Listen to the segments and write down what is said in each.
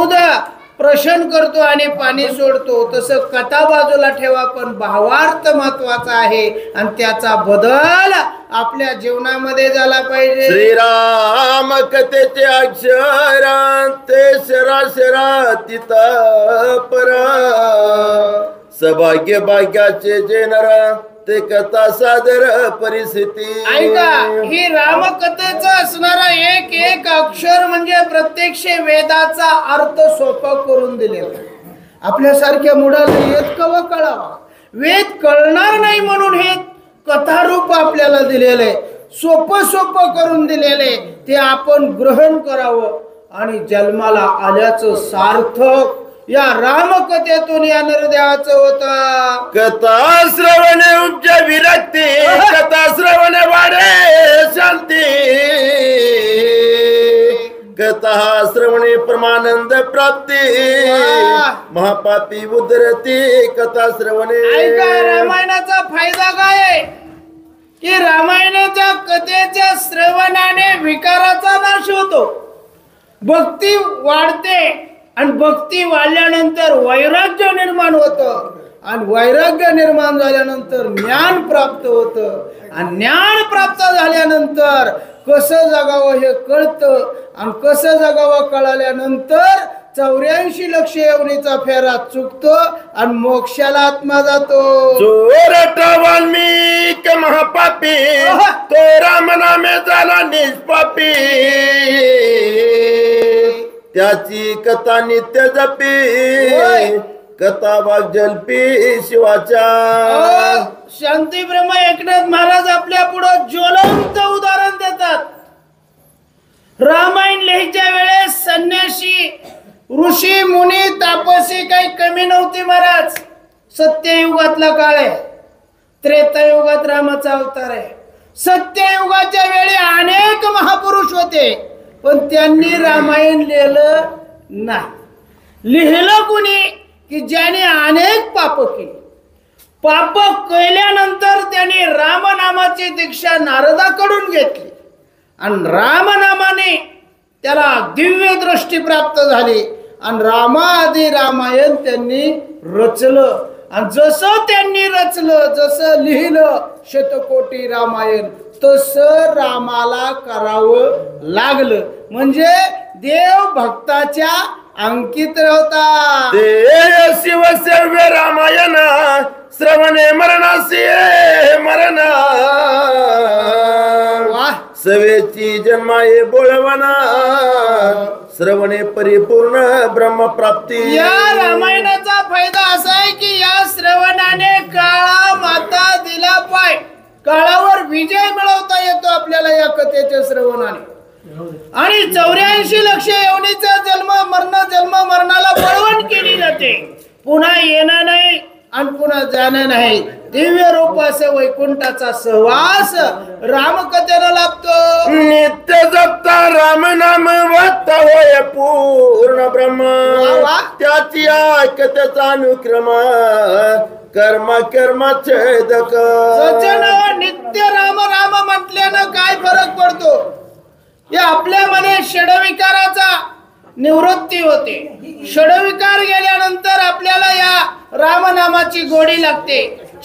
दूध प्रशन करतो आणि पाणी सोडतो, तसं कथा बाजूला ठेवा, पण भावार्थ महत्वाचा आहे आणि त्याचा बदल आपल्या जीवनामध्ये झाला पाहिजे. श्रीराम कथेचे अक्षर ते शरा तिथं पर सभाग्य भाग्याचे जे नर ते कथा सादर परिस्थिती. ऐका, ही रामकथेचं असणारा एक एक अक्षर म्हणजे प्रत्यक्ष वेदाचा अर्थ सोपा करून दिलेला. आपल्यासारख्या मुलाला येत कवा कळावा, वेद कळणार नाही म्हणून हे कथारूप आपल्याला दिलेले, सोपं सोपं करून दिलेले, ते आपण ग्रहण करावं आणि जन्माला आल्याचं सार्थक या रामकथेतून या निर्देहाचं होतं. कथा श्रवणे उपजा विरक्ती, कथा श्रवणे वाढे शांती, कथा श्रवणे परमानंद प्राप्ती, महापापी उदरती कथा श्रवणे. ऐका, रामायणाचा फायदा काय आहे की रामायणाच्या कथेच्या श्रवणाने विकाराचा नाश होतो, भक्ती वाढते आणि भक्ती वाढल्यानंतर वैराग्य निर्माण होतं आणि वैराग्य निर्माण झाल्यानंतर ज्ञान प्राप्त होतं आणि ज्ञान प्राप्त झाल्यानंतर कसं जगावं हे कळतं आणि कसं जगावं कळाल्यानंतर 84 लक्ष येवणीचा फेरा चुकतो आणि मोक्षाला आत्मा जातो. चोरट वाल्मिक महापापी तो राम नामे झाला निष्पापी, त्याची कथा नित्य जपी, कथा वाग जलपी शिवाच्या. शांती ब्रह्म एकनाथ महाराज आपल्या पुढे ज्वलंत उदाहरण देतात. रामायण लिहायच्या वेळेस संन्यासी ऋषी मुनी तापसी काही कमी नव्हती महाराज. सत्ययुगातला काळ आहे, त्रेतायुगात रामाचा अवतार आहे. सत्ययुगाच्या वेळी अनेक महापुरुष होते, पण त्यांनी रामायण लिहिलं नाही. लिहिलं कुणी की ज्याने अनेक पाप केली. पाप केल्यानंतर त्यांनी रामनामाची दीक्षा नारदाकडून घेतली आणि रामनामाने त्याला दिव्य दृष्टी प्राप्त झाली आणि रामाआदी रामायण त्यांनी रचलं. आणि जसं त्यांनी रचलं, जसं लिहिलं शतकोटी रामायण, तसं रामाला करावं लागलं. म्हणजे देव भक्ताच्या अंकित होता. देव शिवसेव्य रामायण श्रवणे मरणासी मरण, सवेची जन्माये बोळवना, श्रवणे परिपूर्ण ब्रह्मप्राप्ती. या रामायणाचा फायदा असा आहे की या श्रवणाने काळा माता दिला पाय, काळावर विजय मिळवता येतो आपल्याला या कथेच्या श्रवणाने. आणि 84 लक्ष येवणीचा जन्म मरणाला बळवण केली जाते. पुन्हा येणं नाही आणि पुन्हा जाणं नाही. दिव्य रूप असं वैकुंठाचा सहवास रामकथेनं लाभतो. नित्य जपता राम नाम वाचा होय पूर्ण ब्रह्म, त्याची कथेचा अनुक्रम कर्म छेदक. सज्जन, नित्य राम राम म्हटल्यानं काय फरक पडतो? हे आपल्यामध्ये षडविकाराचा निवृत्ती होते. षडविकार गेल्यानंतर आपल्याला या रामनामाची गोडी लागते,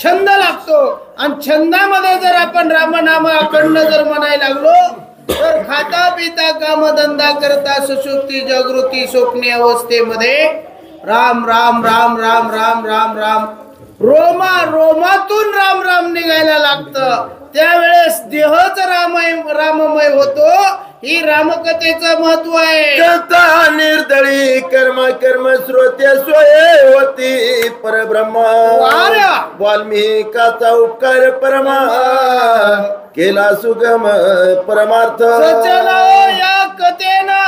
छंद लागतो. आणि छंदामध्ये जर आपण रामनाम अखंड जर म्हणायला लागलो तर खाता पिता कामधंदा करता सुषुप्ती जागृती स्वप्नी अवस्थेमध्ये राम राम राम राम राम राम राम रोमातून राम राम निघायला लागतं. त्यावेळेस देहच राममय होतो. ही रामकथेचं महत्व आहे. कथा निर्दळी कर्म श्रोते सोय होती परब्रह्म, वाल्मिकाचा उपकार परमा केला सुगम परमार्थ. या कथेनं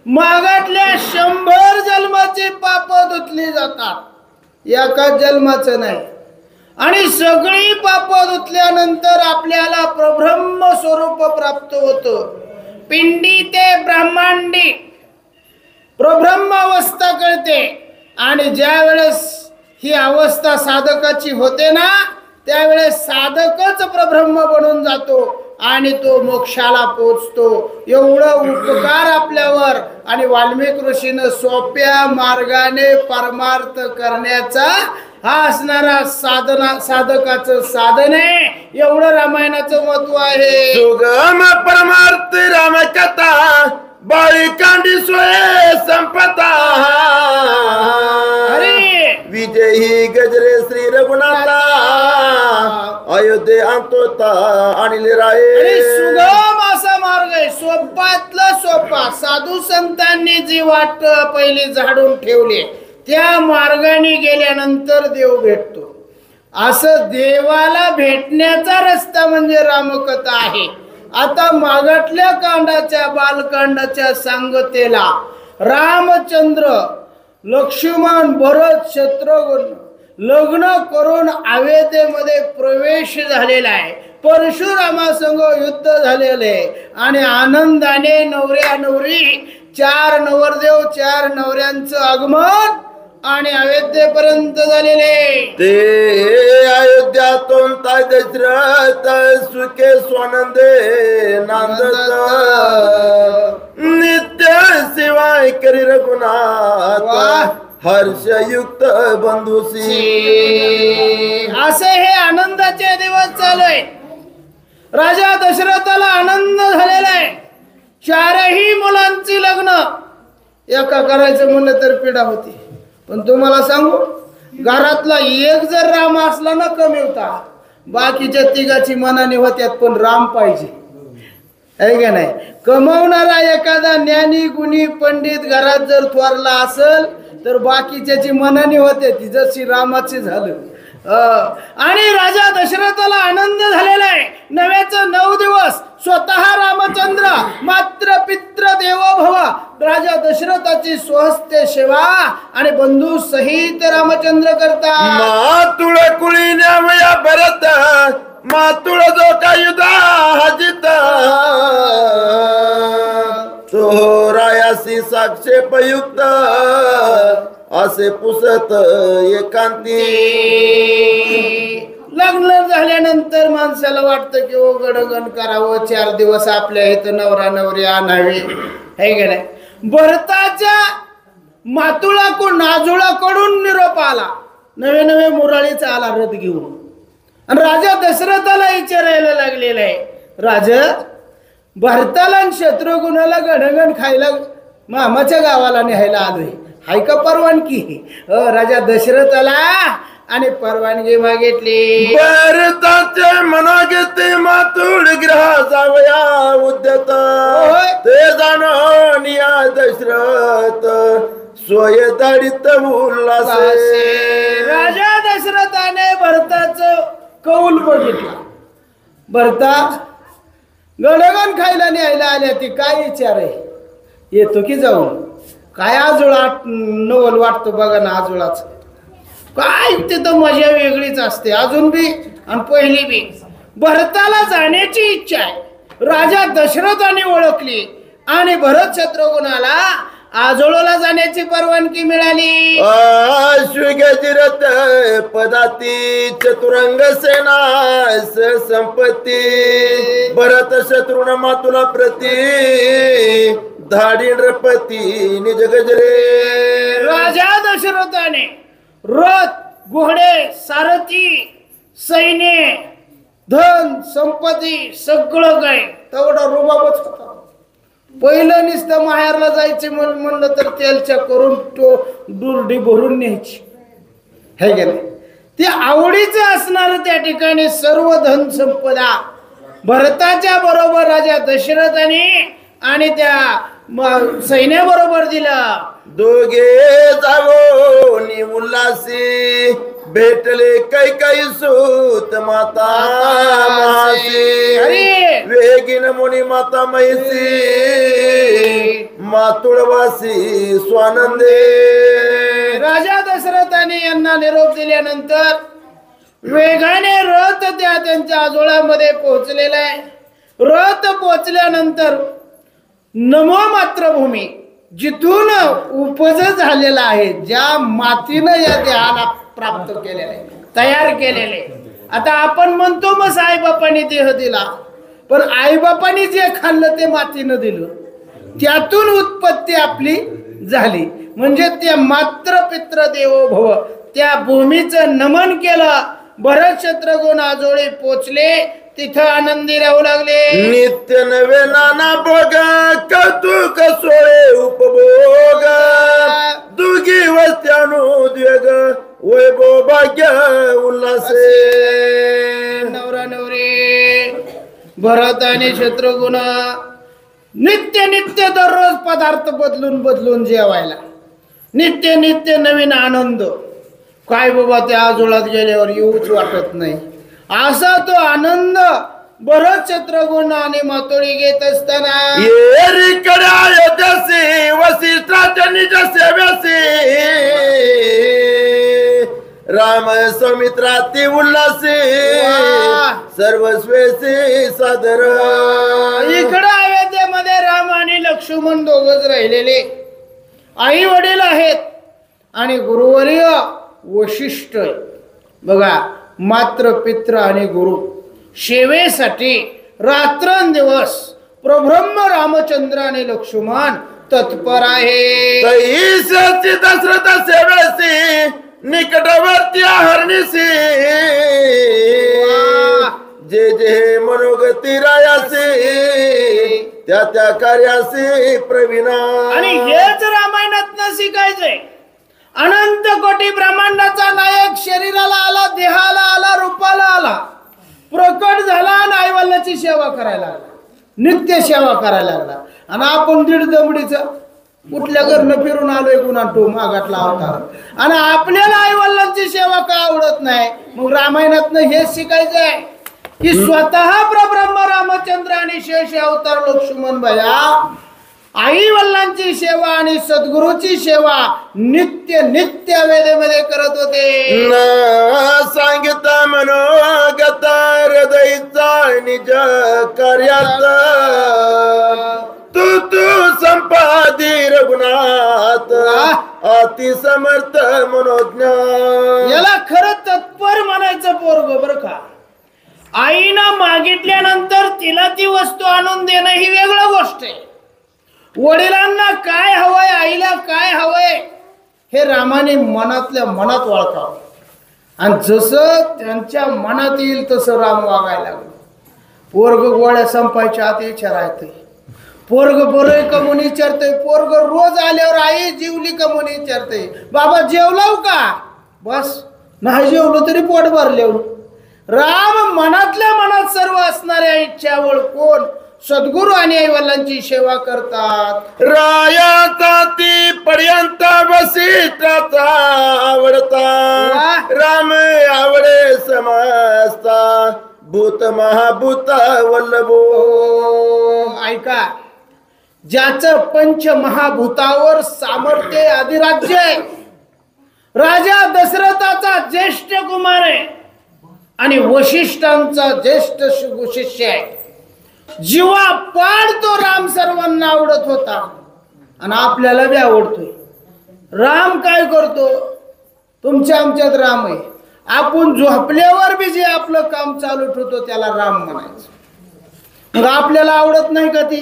मागातल्या 100 जन्माची पाप धुतली जातात, एका जन्माचं नाही. आणि सगळी पाप धुतल्यानंतर आपल्याला प्रब्रह्म स्वरूप प्राप्त होतं. पिंडी ते ब्रह्मांडी प्रब्रह्म अवस्था कळते. आणि ज्या वेळेस ही अवस्था साधकाची होते ना, त्यावेळेस साधकच प्रब्रह्म बनून जातो आणि तो मोक्षाला पोचतो. एवढं उपकार आपल्यावर आणि वाल्मिक ऋषीनं सोप्या मार्गाने परमार्थ करण्याचा हा असणारा साधकाचं साधन आहे. एवढं रामायणाचं महत्व आहे. सुगम परमार्थ रामकथा बाळिकांडी सोय संपता अरे विजयी गजरे श्री रघुनाथा अयोध्ये आणतोता आणले आणि राये. सुगम असा मार्ग आहे. सोपातला सोपा. साधू संतांनी जी वाट पहिली झाडून ठेवली त्या मार्गाने गेल्यानंतर देव भेटतो. असं देवाला भेटण्याचा रस्ता म्हणजे रामकथा आहे. आता मागातल्या कांडाच्या बालकांडाच्या सांगतेला रामचंद्र लक्ष्मण भरत शत्रुघ्न लग्न करून अयोध्येमध्ये प्रवेश झालेला आहे. परशुरामासंग युद्ध झालेले आणि आनंदाने नवऱ्या नवरी 4 नवरदेव 4 नवऱ्यांचं आगमन आणि अयोध्येपर्यंत झालेले. ते अयोध्यातून ताय दशरथ सुखे स्वानंदे नांदत नित्य शिवाय करी रघुनाथ हर्षयुक्त बंधुसी. असे हे आनंदाचे दिवस चालू आहे. राजा दशरथाला आनंद झालेला आहे. 4ही मुलांची लग्न एका करायचं म्हणलं तर पीडा होती. पण तुम्हाला सांगू घरातला एक जर राम असला ना कमी होता. बाकीच्या तिघाची मनाने होत्यात पण राम पाहिजे आहे का नाही. कमवणारा एखादा ज्ञानी गुणी पंडित घरात जर थोरला असेल तर बाकीच्याची मनाने होते ती जशी रामाची झालं. आणि राजा दशरथाला आनंद झालेला आहे. नव्याचं 9 दिवस स्वतः रामचंद्र मात्र पित्र देवो भव राजा दशरथाची स्वहस्ते सेवा आणि बंधू सहित रामचंद्र करता. मातुळ कुळी न्यामया भरत मातुळ जो कायुधा हजित तो रायासी साक्षेपयुक्त असे पुसत एकांती. लग्न झाल्यानंतर माणसाला वाटतं की ओ गडगण करावं 4 दिवस आपल्या इथं नवरा नवरी आणावे है का नाही. भरताच्या मातुळाकडून नाजुळाकडून निरोप आला. नवे नवे मुराळीचा आला रथ घेऊन आणि राजा दशरथाला विचारायला लागलेला आहे. राजा भरताला आणि शत्रुघ्नाला गणगण खायला मामाच्या गावाला न्यायला आलोय हाय का परवानगी. राजा दशरथाला आणि परवानगी मागितली. भरताचे मनागते मातुळ ग्रह जावया उद्यत ते जाणून या दशरथ सोय दाडित उल्हासे. राजा दशरथाने भरताचं कौल बघितला. भरता गणगण खायला न्यायला आल्या ती काय विचार आहे. येतो की जाऊन काय आजुळा नवल वाटतो बघा ना. आजुळाच काय तिथं मजा वेगळीच असते अजून बी आणि पहिली बी. भरताला जाण्याची इच्छा आहे. राजा दशरथाने ओळखली आणि भरत शत्रुघ्नाला आजोळला जाण्याची परवानगी मिळाली. अश्वगजिरथ पदाती चतुरंग सेना संपत्ती भरत शत्रुन मातुला प्रती धाडी नृपती निज गजरे. राजा दशरथाने रथ घोडे सारथी सैन्य धन संपत्ती सगळं काय तेवढा रुबाबच होता. पहिलं नुसतं माहेरला जायचे म्हणलं तर तेलच्या करून तो दुर्डी भरून न्यायची है गेले. ते आवडीचं असणार त्या ठिकाणी सर्व धन संपदा भरताच्या बरोबर राजा दशरथाने आणि त्या सैन्याबरोबर दिलं. दोघे जावो नि उल्हासी भेटले काही सूत माता अरे वेगिन मुनी माता मैसी मातुळवासी स्वानंदे. राजा दशरथाने यांना निरोप दिल्यानंतर वेगाने रथ त्यांच्या आजोळामध्ये पोहोचलेला आहे. रथ पोहोचल्यानंतर नमो मातृभूमी जिथून उपज झालेला आहे ज्या मातीनं या देहाला प्राप्त केलेलं आहे तयार केलेले. आता आपण म्हणतो मग आईबापाने देह दिला पण आईबापाने जे खाल्लं ते मातीनं दिलं. त्यातून उत्पत्ती आपली झाली. म्हणजे त्या मात्र पित्र देवो भव, त्या भूमीचं नमन केलं. भरत शत्रुघ्न आजोळी पोचले, तिथं आनंदी राहू लागले. नित्य नवे नाना भोग, कौतुक सोळे उपभोग, दुगी वस्त्यानुद्वेग, वैभव भाग्य उल्हासे. नवरा नवरी भरत आणि शत्रुघ्न नित्य नित्य दररोज पदार्थ बदलून बदलून जेवायला, नित्य नित्य नवीन आनंद. काय बाबा त्या आजोळात गेल्यावर येऊच वाटत नाही, असा तो आनंद भरत शत्रुघ्न आणि मातोळी घेत असताना. येरीकडे अयोध्यासी वसिष्ठाच्या निज सेव्यासी, राम सौमित्राती उल्हासी, सर्वस्वेसी सादर. इकडे अयोध्येमध्ये राम आणि लक्ष्मण दोघच राहिलेले, आई वडील आहेत आणि गुरुवर्य वशिष्ठ. बघा, मात्र पित्र आणि गुरु सेवेसाठी रात्रंदिवस प्रब्रह्म रामचंद्र आणि लक्ष्मण तत्पर आहे. तैसची दशरथ सेवेसी, निकटवर्ती हरणीसी, जे जे मनोगती रायासी, त्या त्या कार्यासी प्रवीणा. आणि हेच रामायणात शिकायचंय. अनंत कोटी ब्रह्मांडाचा नायक शरीराला आला, देहाला आला, रूपाला आला, प्रकट झाला आणि आईवडिलांची सेवा करायला लागला, नित्य सेवा करायला लागला. आणि आपण दीड दमडीचा कुठल्या घरनं फिरून आलोय गुन्हा तो मागातला अवतार, आणि आपल्याला आईवडिलांची सेवा का आवडत नाही. मग रामायणातनं हेच शिकायचं आहे की स्वतः प्रब्रह्म रामचंद्र आणि शेष अवतार लक्ष्मण भया आई वडिलांची सेवा आणि सद्गुरूची सेवा नित्य नित्य वेदेमध्ये करत होते. सांगित मनोगत हृदयचा निज कार्यात, तू तू संपादी रघुनाथ, अति समर्थ मनोज्ञ. याला खरं तत्पर म्हणायचं पोरग बर का. आईनं मागितल्यानंतर तिला ती वस्तू आणून देणं ही वेगळी गोष्ट आहे. वडिलांना काय हवंय, आईला काय हवंय, हे रामाने मनातल्या मनात ओळखावं. आणि जसं त्यांच्या मनात येईल तसं राम वागायला लागलं. पोरग गोळ्या संपायच्या आत विचारायचं, पोरग बरं का म्हणून विचारतंय. पोरग रोज आल्यावर आई जेवली का म्हणून विचारतंय. बाबा जेवलाव का, बस नाही जेवलो तरी पोट भरलेव. राम मनातल्या मनात सर्व असणाऱ्या इच्छा ओळखून सद्गुरू आणि आई वडिलांची सेवा करतात. रायाचा ती पर्यंत वसिष्ठाचा आवडता, राम आवडे समजता, भूत महाभूत वल्लभो. ऐका, ज्याचं पंच महाभूतावर सामर्थ्य अधिराज्य आहे, राजा दशरथाचा ज्येष्ठ कुमार आहे आणि वशिष्ठांचा ज्येष्ठ शिष्य आहे. जीवा पाड तो राम सर्वांना आवडत होता आणि आपल्याला बी आवडतोय. राम काय करतो, तुमच्या आमच्यात राम आहे. आपण झोपल्यावर बी जे आपलं काम चालू ठेवतो त्याला राम म्हणायचं. मग आपल्याला आवडत नाही का ती,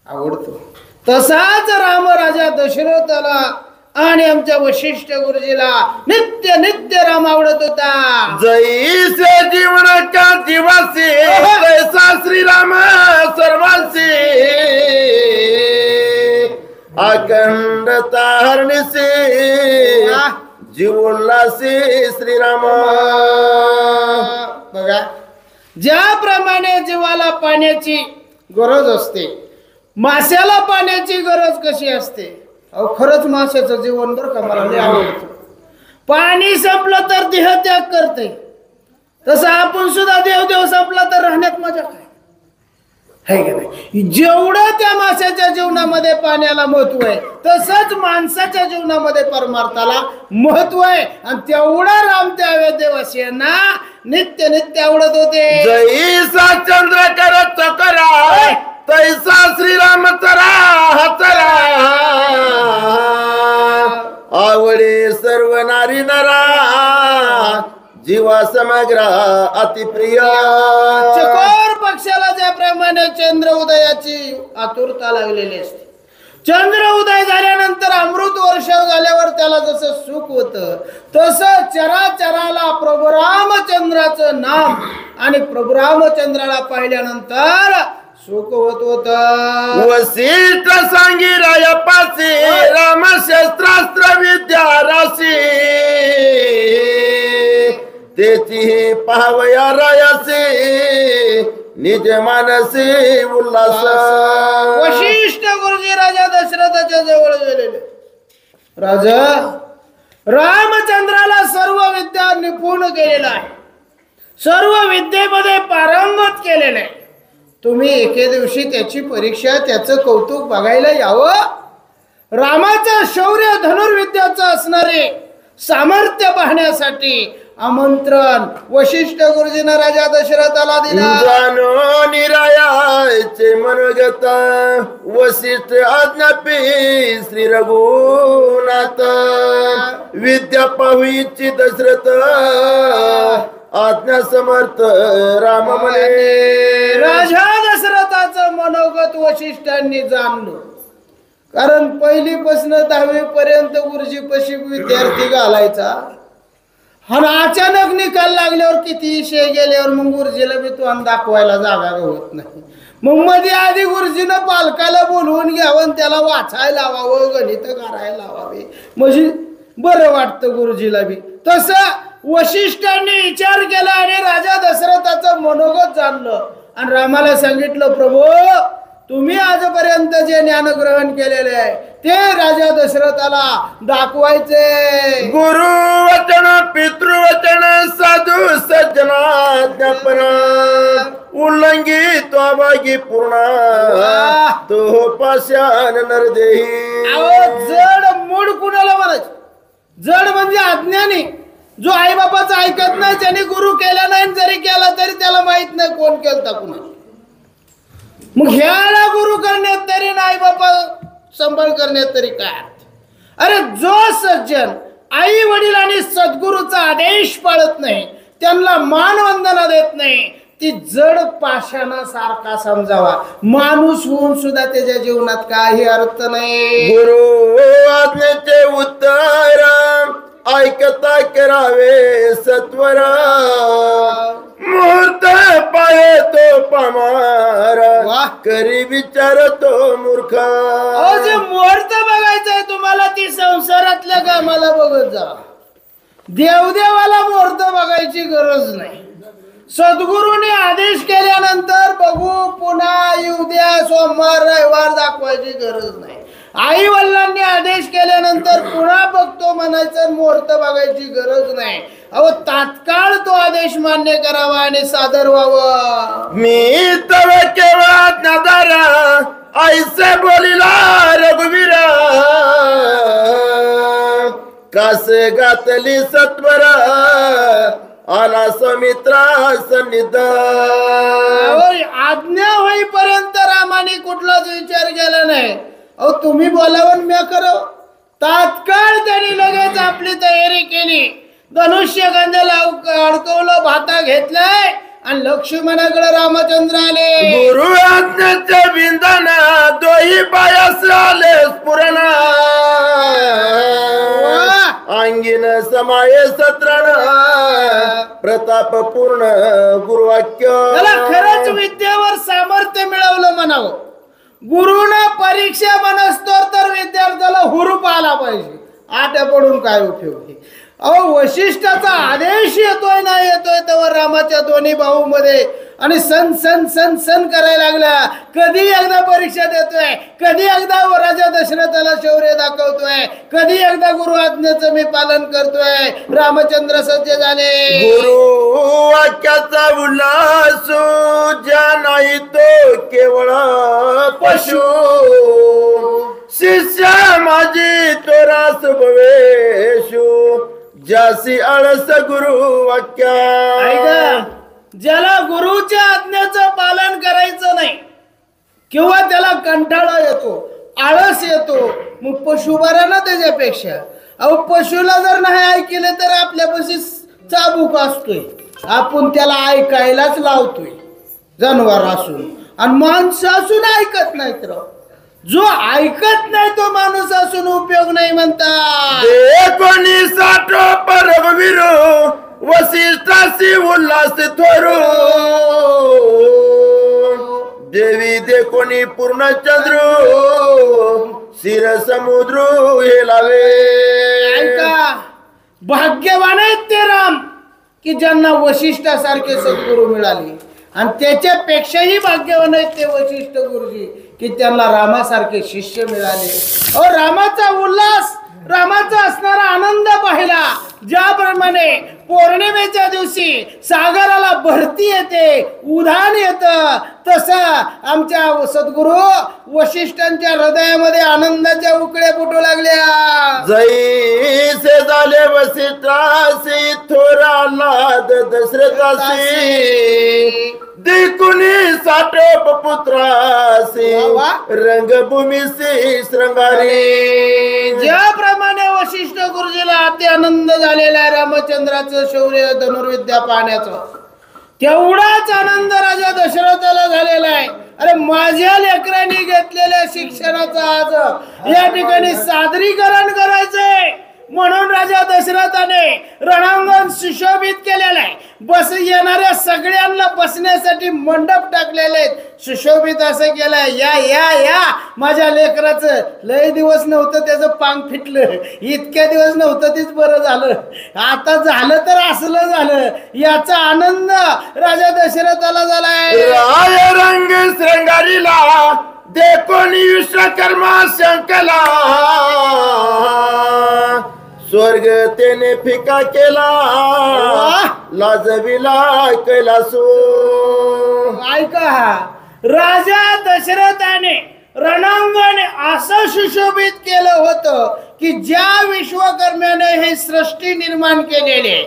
आवडतो. तसाच राम राजा दशरथाला आणि आमच्या वशिष्ठ गुरुजीला नित्य नित्य राम आवडत होता. जैसे जीवन का जीवासी, तैसा श्रीराम सर्वांसी, अखंडता हरणीसी, जीवोल्लासी श्रीराम. बघा, ज्याप्रमाणे जीवाला पाण्याची गरज असते, माशाला पाण्याची गरज कशी असते. अहो खरंच माशाचं जीवन बरं का मला लय आवडतं. पाणी संपलं तर देह त्याग करते, तसं आपण सुद्धा देव संपला तर राहण्यात मजा काय है का नाही. जेवढं त्या माशाच्या जीवनामध्ये पाण्याला महत्व आहे, तसंच माणसाच्या जीवनामध्ये परमार्थाला महत्व आहे. आणि तेवढा राम त्या अयोध्येवासियांना नित्य नित्य आवडत होते. जैसा चंद्र करत चकरा, तैसा श्रीराम चरा हचरा, आवडे सर्व नारी नरा, जीवा समग्र अतिप्रिय. चकोर पक्षाला ज्या त्याप्रमाणे चंद्र उदयाची आतुरता लागलेली असते. चंद्र उदय झाल्यानंतर अमृत वर्ष झाल्यावर त्याला जसं सुख होतं तसं चराचराला प्रभू रामचंद्राचं नाम आणि प्रभू रामचंद्राला पाहिल्यानंतर सुख होत होत. वसिष्ठ सांगी रायापासी रामशस्त्रास्त्र विद्या राशी त्याची पाहावया रायासे निज मानसी उल्हास. वशिष्ठ गुरुजी राजा दशरथाच्या जवळ गेलेले. राजा रामचंद्राला सर्व विद्या निपुण केलेला आहे, सर्व विद्येमध्ये पारंगत केलेलं आहे. तुम्ही एके दिवशी त्याची परीक्षा त्याचं कौतुक बघायला यावं. रामाचं शौर्य धनुर्विद्याचं असणारे सामर्थ्य पाहण्यासाठी आमंत्रण वशिष्ठ गुरुजींना राजा दशरथाला दिला. जानो निरायाचे मनोगत वसिष्ठ आज्ञापी श्री रघुनाथ विद्या पाहू इच्छित दशरथ आज्ञा समर्थ राम म्हणे. राजा दशरथाचं मनोगत वशिष्ठांनी जाणलं. कारण पहिलीपासून 10वी पर्यंत गुरुजीपाशी विद्यार्थी घालायचा आणि अचानक निकाल लागल्यावर किती शे गेल्यावर मग गुरुजीला बी तोंड दाखवायला जागा होत नाही. मग मध्ये आधी गुरुजीनं पालकाला बोलवून घ्यावं, त्याला वाचायला लावावं, गणित करायला लावावे, म्हणजे बरं वाटतं गुरुजीला बी. तसं वशिष्ठांनी विचार केला आणि राजा दशरथाचं मनोगत जाणलं आणि रामाला सांगितलं, प्रभू तुम्ही आजपर्यंत जे ज्ञान ग्रहण केलेले आहे ते राजा दशरथाला दाखवायचे. गुरु वचन पितृवचन साधू सज्जना ज्ञापन उल्लंघित वागी पूर्ण तो पाषाण नरदेही. जड मूड कुणाला म्हणायचं? जड म्हणजे अज्ञानी, जो आई बापाचं ऐकत नाही, ज्याने गुरु केला नाही, जरी केला तरी त्याला माहित नाही कोण केलता कुणा. मग ह्याला गुरु करण्यात तरी नाही बापा संभाळ करण्यात तरी काय. अरे जो सज्जन आई वडील आणि सद्गुरूचा आदेश पाळत नाही, त्यांना मानवंदना देत नाही, ती जड पाषाणासारखा समजावा. माणूस होऊन सुद्धा त्याच्या जीवनात काही अर्थ नाही. गुरु आज्ञेचे उत्तर ऐकता करावे सत्वर मुहूर्त पाये तो पमार करी विचार तो मूर्ख. जे मुहूर्त बघायचंय तुम्हाला ती संसारातल्या कामाला बघत जा. देवदेवाला मुहूर्त बघायची गरज नाही. सद्गुरूने आदेश केल्यानंतर बघू पुन्हा येऊ द्या, सोमवार रविवार दाखवायची गरज नाही. आई वडिलांनी आदेश केल्यानंतर पुन्हा बघतो म्हणायचं, मुहूर्त बघायची गरज नाही. अहो तात्काळ तो आदेश मान्य करावा आणि सादर व्हावं. मी तव केवळ ज्ञादारा ऐसे बोलिला रघुवीरा कासे गातली सत्वर आला समित्रा सन्निध. आज्ञा होईपर्यंत रामाने कुठलाच विचार केला नाही. अहो तुम्ही बोलावं म्या करावं. तात्काळ त्यांनी लगेच आपली तयारी केली. धनुष्य गंधाला अडकवलं, भाता घेतलाय आणि लक्ष्मणाकडे रामचंद्र आले. गुरु आज्ञेचे विंदन दोही पायास आले स्फुरण अंगीन समाये सत्रण प्रताप पूर्ण गुरुवाक्य. त्याला खरंच विद्येवर सामर्थ्य मिळवलं म्हणावं. गुरुने परीक्षा मनसतो तर विद्यार्थ्याला हुरूप आला पाहिजे. आट्या पडून काय उपयोग. अहो वशिष्ठाचा आदेश येतोय ना येतोय तेव्हा रामाच्या दोन्ही भाऊ मध्ये आणि सन सन सन सन करायला लागला. कधी एकदा परीक्षा देतोय, कधी एकदा राजा दशरथाला शौर्य दाखवतोय, कधी एकदा गुरु आज्ञेचं मी पालन करतोय. रामचंद्र सज्ज झाले. गुरु वाक्याचा उल्हास ज्या नाही तो केवळ पशु शिष्य माझी तो रास भवेशु जासी आळस गुरु वाक्या. ऐका, ज्याला गुरुच्या आज्ञेचं पालन करायचं नाही किंवा त्याला कंटाळा येतो, आळस येतो, मग पशु बरा ना त्याच्यापेक्षा. अहो पशुला जर नाही ऐकले तर आपल्यापाशी चाबूक असतोय, आपण त्याला ऐकायलाच लावतोय जनावर असून. आणि माणसं असून ऐकत नाहीत राव. जो ऐकत नाही तो माणूस असून उपयोग नाही म्हणतात. कोणी साठो रघुवीर वसिष्ठासी उल्हास थोरू देवी दे कोणी पूर्णचंद्र शिर समुद्र हे लावे. ऐका, भाग्यवान आहेत ते राम की ज्यांना वशिष्ठासारखे सद्गुरू मिळाले, आणि त्याच्यापेक्षाही भाग्यवान आहेत ते वशिष्ठ गुरुजी की त्यांना रामासारखे शिष्य मिळाले. रामाचा उल्हास, रामाचा असणारा आनंद पाहिला. ज्याप्रमाणे पौर्णिमेच्या दिवशी सागराला भरती येते, उधाण येतं, तसं आमच्या सद्गुरू वशिष्ठांच्या हृदयामध्ये आनंदाच्या उकळ्या फुटू लागल्या. जैसे झाले वसिष्ठासी थोरा लाद दशरथासी देखुनी साठोप पुत्रासी रंगभूमीसी श्रंगारी. ज्याप्रमाणे वशिष्ठ गुरुजीला अति आनंद झालेला आहे रामचंद्राचं शौर्य धनुर्विद्या पाहण्याचं, तेवढाच आनंद राजा दशरथाला झालेला आहे. अरे माझ्या लेकरांनी घेतलेल्या शिक्षणाचं आज या ठिकाणी सादरीकरण करायचंय म्हणून राजा दशरथाने रणांगण सुशोभित केलेलं आहे. बस येणाऱ्या सगळ्यांना बसण्यासाठी मंडप टाकलेले आहेत, सुशोभित असं केलंय. या या या माझ्या लेकराचं लय दिवस नव्हतं त्याचं पांग फिटलं, इतक्या दिवस नव्हतं तीच बरं झालं, आता झालं तर असलं झालं, याचा आनंद राजा दशरथाला झालाय. राय रंग श्रंगारीला देखोनी विश्वकर्मा शंकला स्वर्ग तेने फिका केला लाजविला कैलासो. ऐका, राजा दशरथाने रणांगण असं सुशोभित केलं होतं की ज्या विश्वकर्म्याने ही सृष्टी निर्माण केलेली,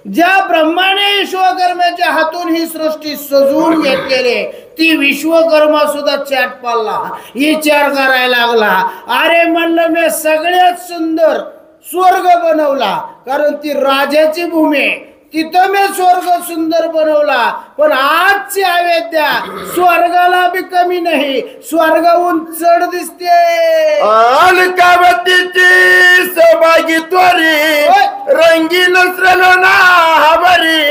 ज्या ब्रह्माने विश्वकर्म्याच्या हातून ही सृष्टी सजवून घेतलेली, ती विश्वकर्मा सुद्धा चाट पाळला, विचार करायला लागला. अरे म्हणलं मी सगळ्यात सुंदर स्वर्ग बनवला, कारण ती राजाची भूमी आहे, तिथं मी स्वर्ग सुंदर बनवला. पण आजची अयोध्या स्वर्गाला बी कमी नाही, स्वर्गाहून चढ दिसते. अलकावतीची सौभागी त्वरी रंगीन श्रलोना हबरी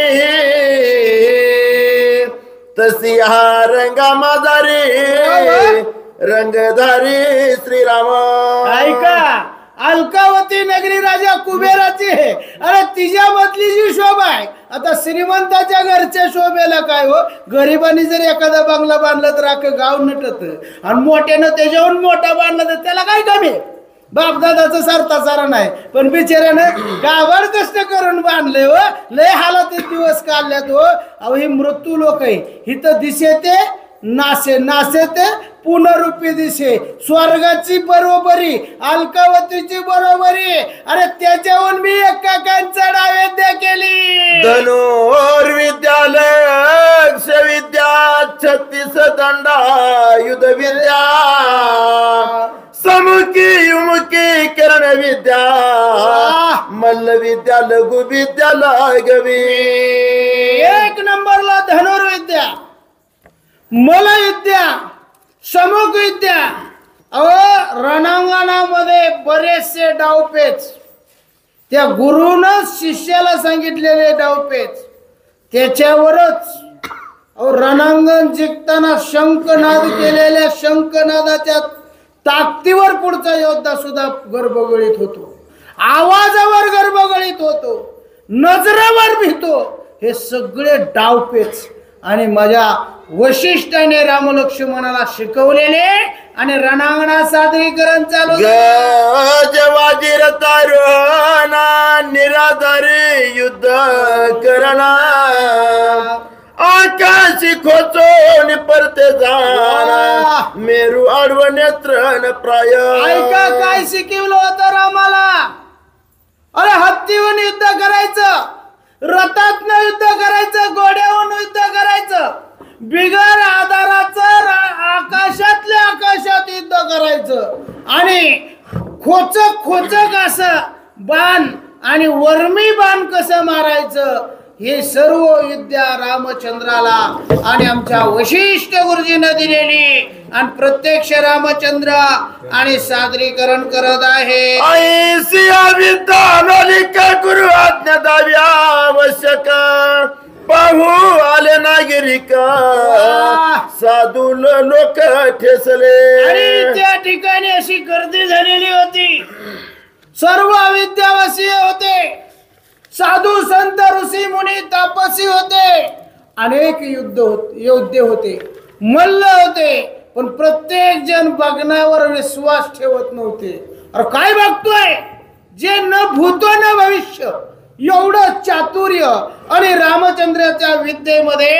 तशी हा रंगा माझारी रंगधारी श्रीराम. ऐका, अलकावती नगरी राजा कुबेराची आहे. अरे तिच्या मधली जी शोभा आहे, आता श्रीमंताच्या घरच्या शोभेला काय हो, गरिबांनी जर एखादा बंगला बांधला तर अख्खं गाव नटत, आणि मोठ्यानं त्याच्याहून मोठा बांधला तर त्याला काय कमी. बापदादाचं सरता सारा नाही, पण बिचाऱ्यानं गावावर कष्ट करून बांधले हो, लय हालातीत दिवस काढल्यात हो. अहो ही मृत्यू लोक आहे, हिथं दिसे ते नासे, नासे ते पुनरुपी दिसे. स्वर्गाची बरोबरी, अलकावतीची बरोबरी, अरे त्याच्याहून मी एकाकांचा नैवेद्य केली. धनुर्विद्यालय विद्या 36 दंडा युद्ध विद्या समुखी युमुखी किरण विद्या मल्ल विद्या लघु विद्या लागवी. एक नंबरला धनुर्विद्या, मल्लविद्या, समुख विद्या. अहो रणांगणामध्ये बरेचसे डावपेच त्या गुरुनच शिष्याला सांगितलेले डावपेच, त्याच्यावरच अहो रणांगण जिंकताना शंखनाद केलेल्या शंखनादाच्या ताकदीवर पुढचा योद्धा सुद्धा गर्भगळीत होतो, आवाजावर गर्भगळीत होतो, नजरेवर भीतो. हे सगळे डावपेच आणि माझ्या वशिष्ठाने रामलक्ष्मणाला शिकवलेले आणि रणांगणात सादरीकरण चालू. गजवाजीर तारणा निराधारी युद्ध करणा आकाशी खोचून परते जाणा मेरू आडवं नेत्र प्राय. ऐका काय शिकवलं होतं रामाला. अरे हत्तीहून युद्ध करायचं, रथातनं युद्ध करायचं, घोड्याहून युद्ध करायचं, बिगर आधाराचं आकाशातल्या आकाशात युद्ध करायचं, आणि खोचक खोचक असं बाण आणि वर्मी बाण कसं मारायचं, हे सर्व विद्या रामचंद्राला आणि आमच्या वशिष्ठ गुरुजींना दिलेली आणि प्रत्यक्ष रामचंद्र आणि सादरीकरण करत आहे. ऐसिया विद्या नलिका गुरु आज्ञा द्यावी आवश्यक पाहू आले नागरिका साधू लोक ठेसले. आणि त्या ठिकाणी अशी गर्दी झालेली होती. सर्व विद्यावासी होते, साधू संत ऋषी मुनी तापसी होते, अनेक योद्धे होते, मल्ल होते, पण प्रत्येक जण बघण्यावर विश्वास ठेवत नव्हते. अरे काय बघतोय, जे न भूतो न भविष्य एवढं चातुर्य आणि रामचंद्राच्या विद्येमध्ये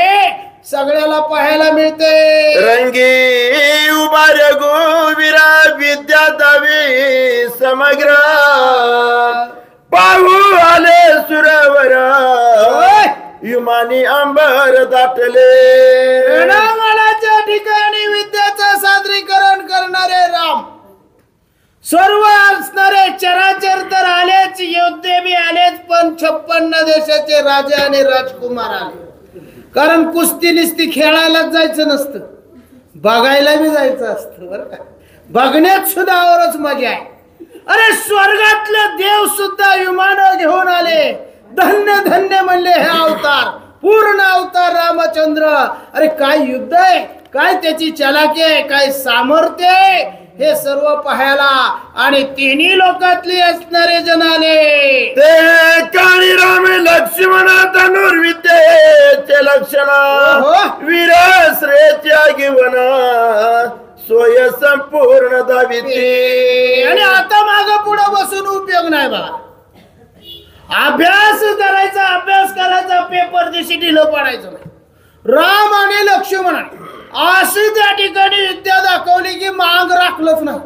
सगळ्याला पाहायला मिळते. रंगी उभार गोविरा विद्या दावी समग्र पाहू आले सुरवर युमानी अंबर दाटले. रणांगणाच्या ठिकाणी विद्याचं सादरीकरण करणारे राम, सर्व असणारे चराचर तर आलेच, योद्धे बी आलेच, पण 56 देशाचे राजे आणि राजकुमार आले. कारण कुस्ती निस्ती खेळायलाच जायचं नसतं, बघायला बी जायचं असतं. बरं का, बघण्यात सुद्धा औरच मजा आहे. अरे स्वर्गातले देव सुद्धा विमान घेऊन आले. धन्य धन्य म्हणले हे अवतार, पूर्ण अवतार रामचंद्र. अरे काय युद्ध आहे, काय त्याची चलाकी आहे, काय सामर्थ्य आहे, हे सर्व पाहायला आणि तिन्ही लोकातली असणारे जण आले. ते काळी राम लक्ष्मण धनुर्विद्येचे लक्षण वीर श्रेच्या गिवन सोय संपूर्ण दाविते. आणि आता माग पुढे बसून उपयोग नाही बा. अभ्यास करायचा, अभ्यास करायचा, पेपर दिवशी ढिलं पडायचं नाही. राम आणि लक्ष्मण अशी त्या ठिकाणी विद्या दाखवली की माग राखलंच नाही.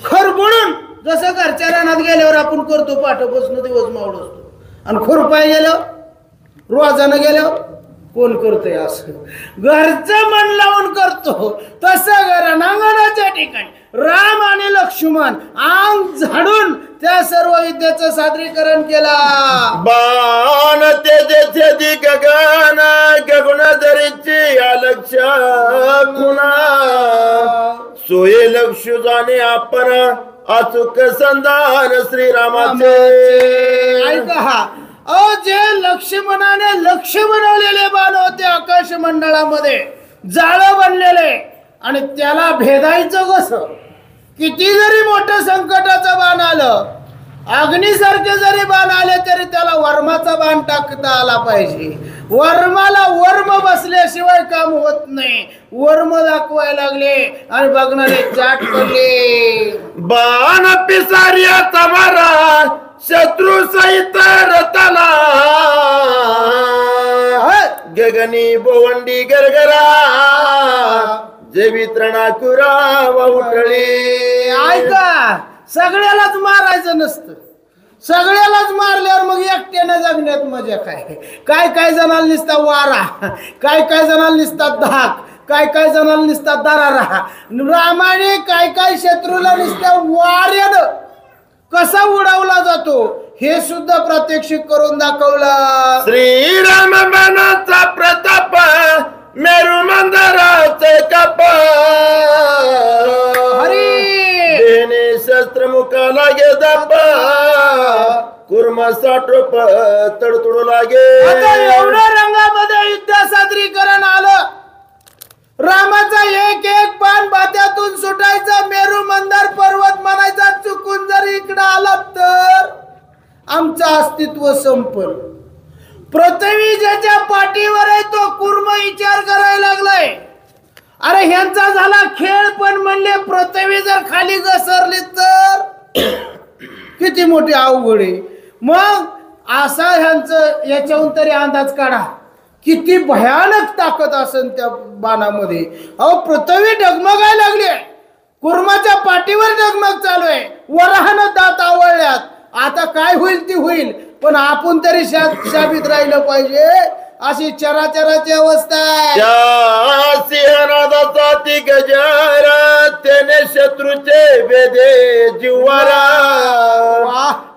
खरबडून जसं घरच्या रानात गेल्यावर आपण करतो, पाठपासून दिवस मावळ असतो, आणि खुरपाय गेल्यावर, रोजानं गेल्यावर कोण करतोय असं घरचं मन लावून करतो, तसं रणांगणाच्या ठिकाणी राम आणि लक्ष्मण अंग झाडून त्या सर्व विद्येचं सादरीकरण केला. बाण तेजे गगन गगन धरीची अलक्ष खुणा सोये लक्ष जाणे आपण अचूक संधान श्रीरामाचे. ऐका, जे लक्ष्मणाने लक्ष बनवलेले बाण होते आकाश मंडळामध्ये, जाळ बनलेले, आणि त्याला भेदायचं कसं? किती जरी मोठं संकटाचं बाण आलं, अग्नीसारखे जरी बाण आले, तरी त्याला वर्माचा बाण टाकता आला पाहिजे. वर्माला वर्म बसल्याशिवाय काम होत नाही. वर्म दाखवायला लागले आणि बघणारे चाट पडले. बाण पिसार्याचा मारा शत्रू सहित रताला गगनी बोवंडी गरगरा जे वितरणा कुरावा उठली. ऐका, सगळ्यालाच मारायचं नसतं. सगळ्यालाच मारल्यावर मग एकट्यानं जगण्यात मजा काय? काय काय जणांना निसता वारा, काय काय जणांना निसता धाक, काय काय जणांना निसता दरारा. रामाने काय काय शत्रूला निसत्या वाऱ्यानं कसा उडवला जातो हे सुद्धा प्रात्यक्षिक करून दाखवलं. श्रीराम बाणाचा प्रताप मेरू मंदराचे कप देणे शस्त्र मुका लागे दाप कुर्मा साठोप तडतडू लागे. आता एवढ्या रंगामध्ये युद्ध सादरीकरण आलं. रामाचा एक एक बाण बात्यातून सुटायचा, मेरू मंदार पर्वत म्हणायचा. चुकून जर इकडे आला तर आमचं अस्तित्व संपल. पृथ्वी ज्याच्या पाठीवर आहे तो कुर्म विचार करायला लागलाय. अरे ह्यांचा झाला खेळ, पण म्हणले पृथ्वी जर खाली घसरली तर किती मोठी अवघड आहे. मग असा ह्यांचं याच्याहून तरी अंदाज काढा किती भयानक ताकद असेल त्या बाणामध्ये. अहो पृथ्वी डगमगायला लागली आहे, कुर्माच्या पाठीवर डगमग चालू आहे, वराहानं दात आवळल्यात. आता काय होईल ती होईल, पण आपण तरी शाबीत राहिलं पाहिजे. अशी चराचराची अवस्था आहे. सिंहनादाचा ती गजर त्याने शत्रूचे वेदे जिवारा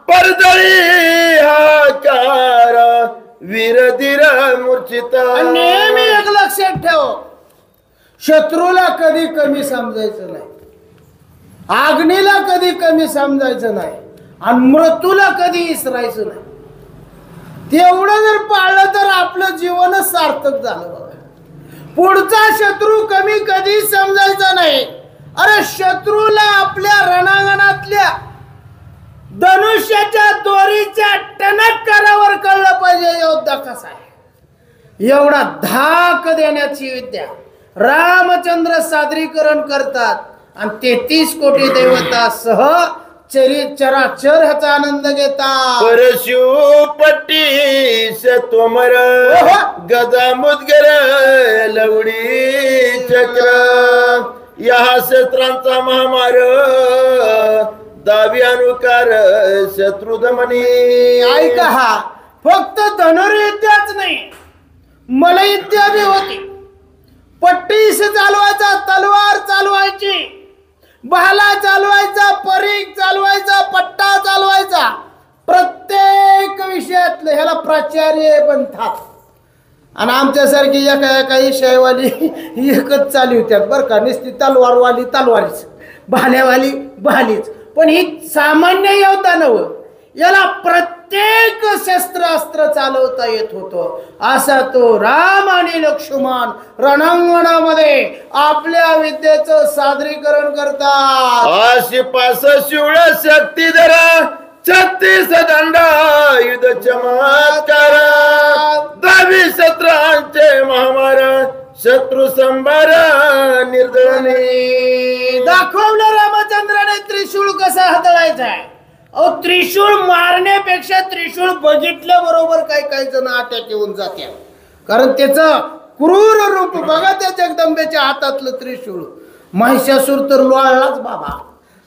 परदळी हाकार वीरधीर मूर्छित. आणि नेहमी एक लक्षात ठेव, शत्रूला कधी कमी समजायचं नाही, अग्नीला कधी कमी समजायचं नाही, आणि मृत्यूला कधी इसरायचं नाही. तेवढं जर पाळलं तर आपलं जीवनच सार्थक झालं बघा. पुढचा शत्रू कमी कधी समजायचा नाही. अरे शत्रूला आपल्या रणांगणातल्या धनुष्याच्या दोरीच्या टणकारावर कळलं पाहिजे योद्धा कसा आहे. एवढा धाक देण्याची विद्या रामचंद्र सादरीकरण करतात, आणि 33 कोटी देवता सह चराचर ह्याचा आनंद घेतात. परशुपट्टी तोमर गदा मुदगर लवडी चक्र या शस्त्रांचा महामार दावी अनुकार शत्रुदमनी. ऐका, हा फक्त धनुर्विद्याच नाही, मलविद्या बी होती. पट्टीस चालवायचा, तलवार चालवायची, भाला चालवायचा, परीख चालवायचा, पट्टा चालवायचा. प्रत्येक विषयातलं ह्याला प्राचार्य बनतात. आणि आमच्यासारखी एका विषयवाली एकच चालू होत्यात बरं का. नुसती तलवारवाली तलवारीच, भाल्यावाली भालीच. पण ही सामान्य योद्धा नव्ह, याला प्रत्येक शस्त्रास्त्र चालवता येत होतं. असा तो राम आणि लक्ष्मण रणांगणामध्ये आपल्या विद्येचं सादरीकरण करतात. आशिपास शिवळ शक्तीधर 36 दंडा युद्ध चमत्कार दावी शस्त्रांचे महामार शत्रू संभार निर्दळणे. दाखवलं रामचंद्राने त्रिशूळ कसा हाताळायचा आहे. अहो त्रिशूळ मारण्यापेक्षा त्रिशूळ बघितल्या बरोबर काही जण आट्यात येऊन जाते, कारण त्याचं क्रूर रूप बघा. त्या जगदंबेच्या हातातलं त्रिशूळ. महिषासूर तर लोळलाच बाबा,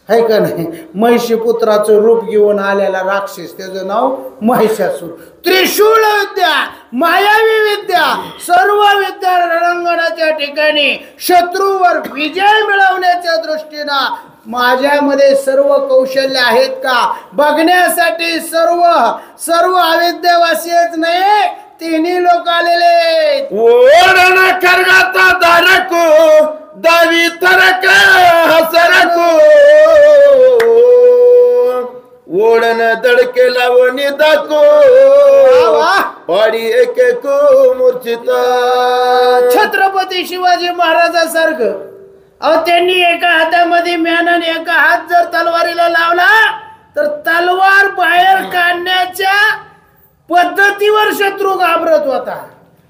है का नाही. महिषी पुत्राचं रूप घेऊन आलेला राक्षस, त्याचं नाव महिषासूर. त्रिशूळ विद्या, मायावी विद्या, सर्व विद्या रणांगणाच्या ठिकाणी शत्रूवर विजय मिळवण्याच्या दृष्टीनं माझ्यामध्ये सर्व कौशल्य आहेत का बघण्यासाठी सर्व अविद्यावासीच नाही, तिन्ही लोक आलेले. ओढण खरगाचा दारको दावी तरक हसरको ओढण दडके लावणी दाखो पाडी एक मूर्छित. छत्रपती शिवाजी महाराजासारखं अहो त्यांनी एका हातामध्ये म्यान आणि एका हात जर तलवारीला लावला तर तलवार बाहेर काढण्याच्या पद्धतीवर शत्रू घाबरत होता.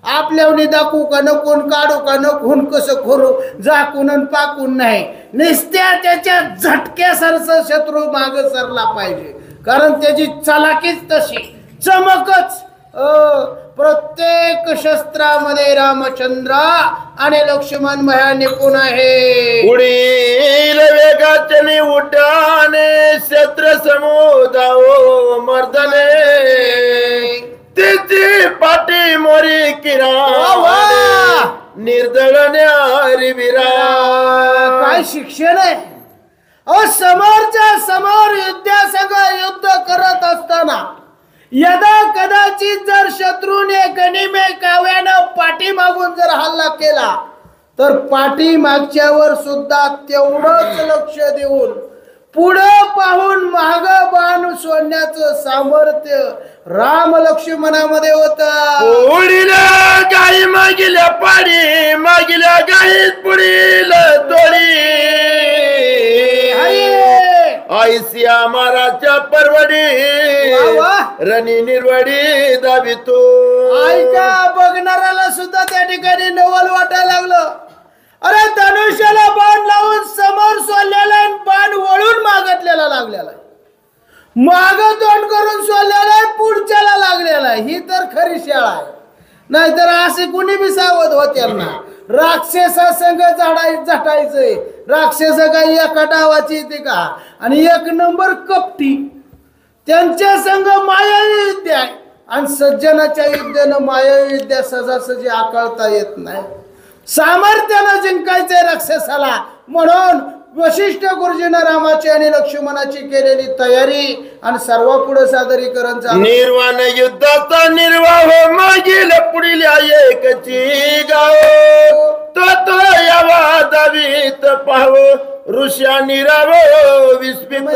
आपल्यावनी दाखवू का नकोन, काढू का नकोन, कसं करू, झाकून आणि पाकून नाही, नुसत्या त्याच्या झटक्यासारखं शत्रू माग सरला पाहिजे, कारण त्याची चलाकीच तशी, चमकच. प्रत्येक शस्त्रामध्ये रामचंद्र आणि लक्ष्मण भया निपुण आहे. उडील वेगाचनी उड्डाणे शस्त्र समुदाओ मर्दने तिची पाठी मोरी किरा निर्दळण्यारी विरा. काय शिक्षण आहे. अहो समोरच्या समोर युद्ध करत असताना यदा कदाचित जर शत्रूने गनिमे काव्यानं पाठीमागून जर हल्ला केला तर पाठीमागच्यावर सुद्धा तेवढंच लक्ष देऊन पुढे पाहून माग बाण सोडण्याचं सामर्थ्य राम लक्ष्मणामध्ये होतं. उडीला गाई मागिल्या पाडी मागिल्या गाईत पुढील तोडी आईसिया महाराजच्या परवडी रणी निर्वडी दाबितो. ऐका, बघणाऱ्याला सुद्धा त्या ठिकाणी नवल वाटायला लागलं. अरे धनुष्याला बाण लावून समोर सोडलेला बाण वळून मागतलेला लागलेला आहे, माग तोंड करून सोडलेला पुढच्याला लागलेला आहे. ही तर खरी शाळा आहे. नाहीतर असे कुणी बी सावध होत्या ना. राक्षसा संघ झटायचंय. राक्षस काही एका डावाची येते का, आणि एक नंबर कपटी. त्यांच्या संघ मायावी विद्या आहे, आणि सज्जनाच्या युद्धानं मायावी विद्या सहजासहजी आकळता येत नाही. सामर्थ्यानं जिंकायचंय राक्षसाला, म्हणून वशिष्ठ गुरुजींना रामाची आणि लक्ष्मणाची केलेली तयारी आणि सर्व पुढे सादरीकरण चालू. निर्वाण युद्धाचा निर्वाह मागील पुढील एकची गाव तो यावा दावीत पाहाव ऋषा निराव विस्मित.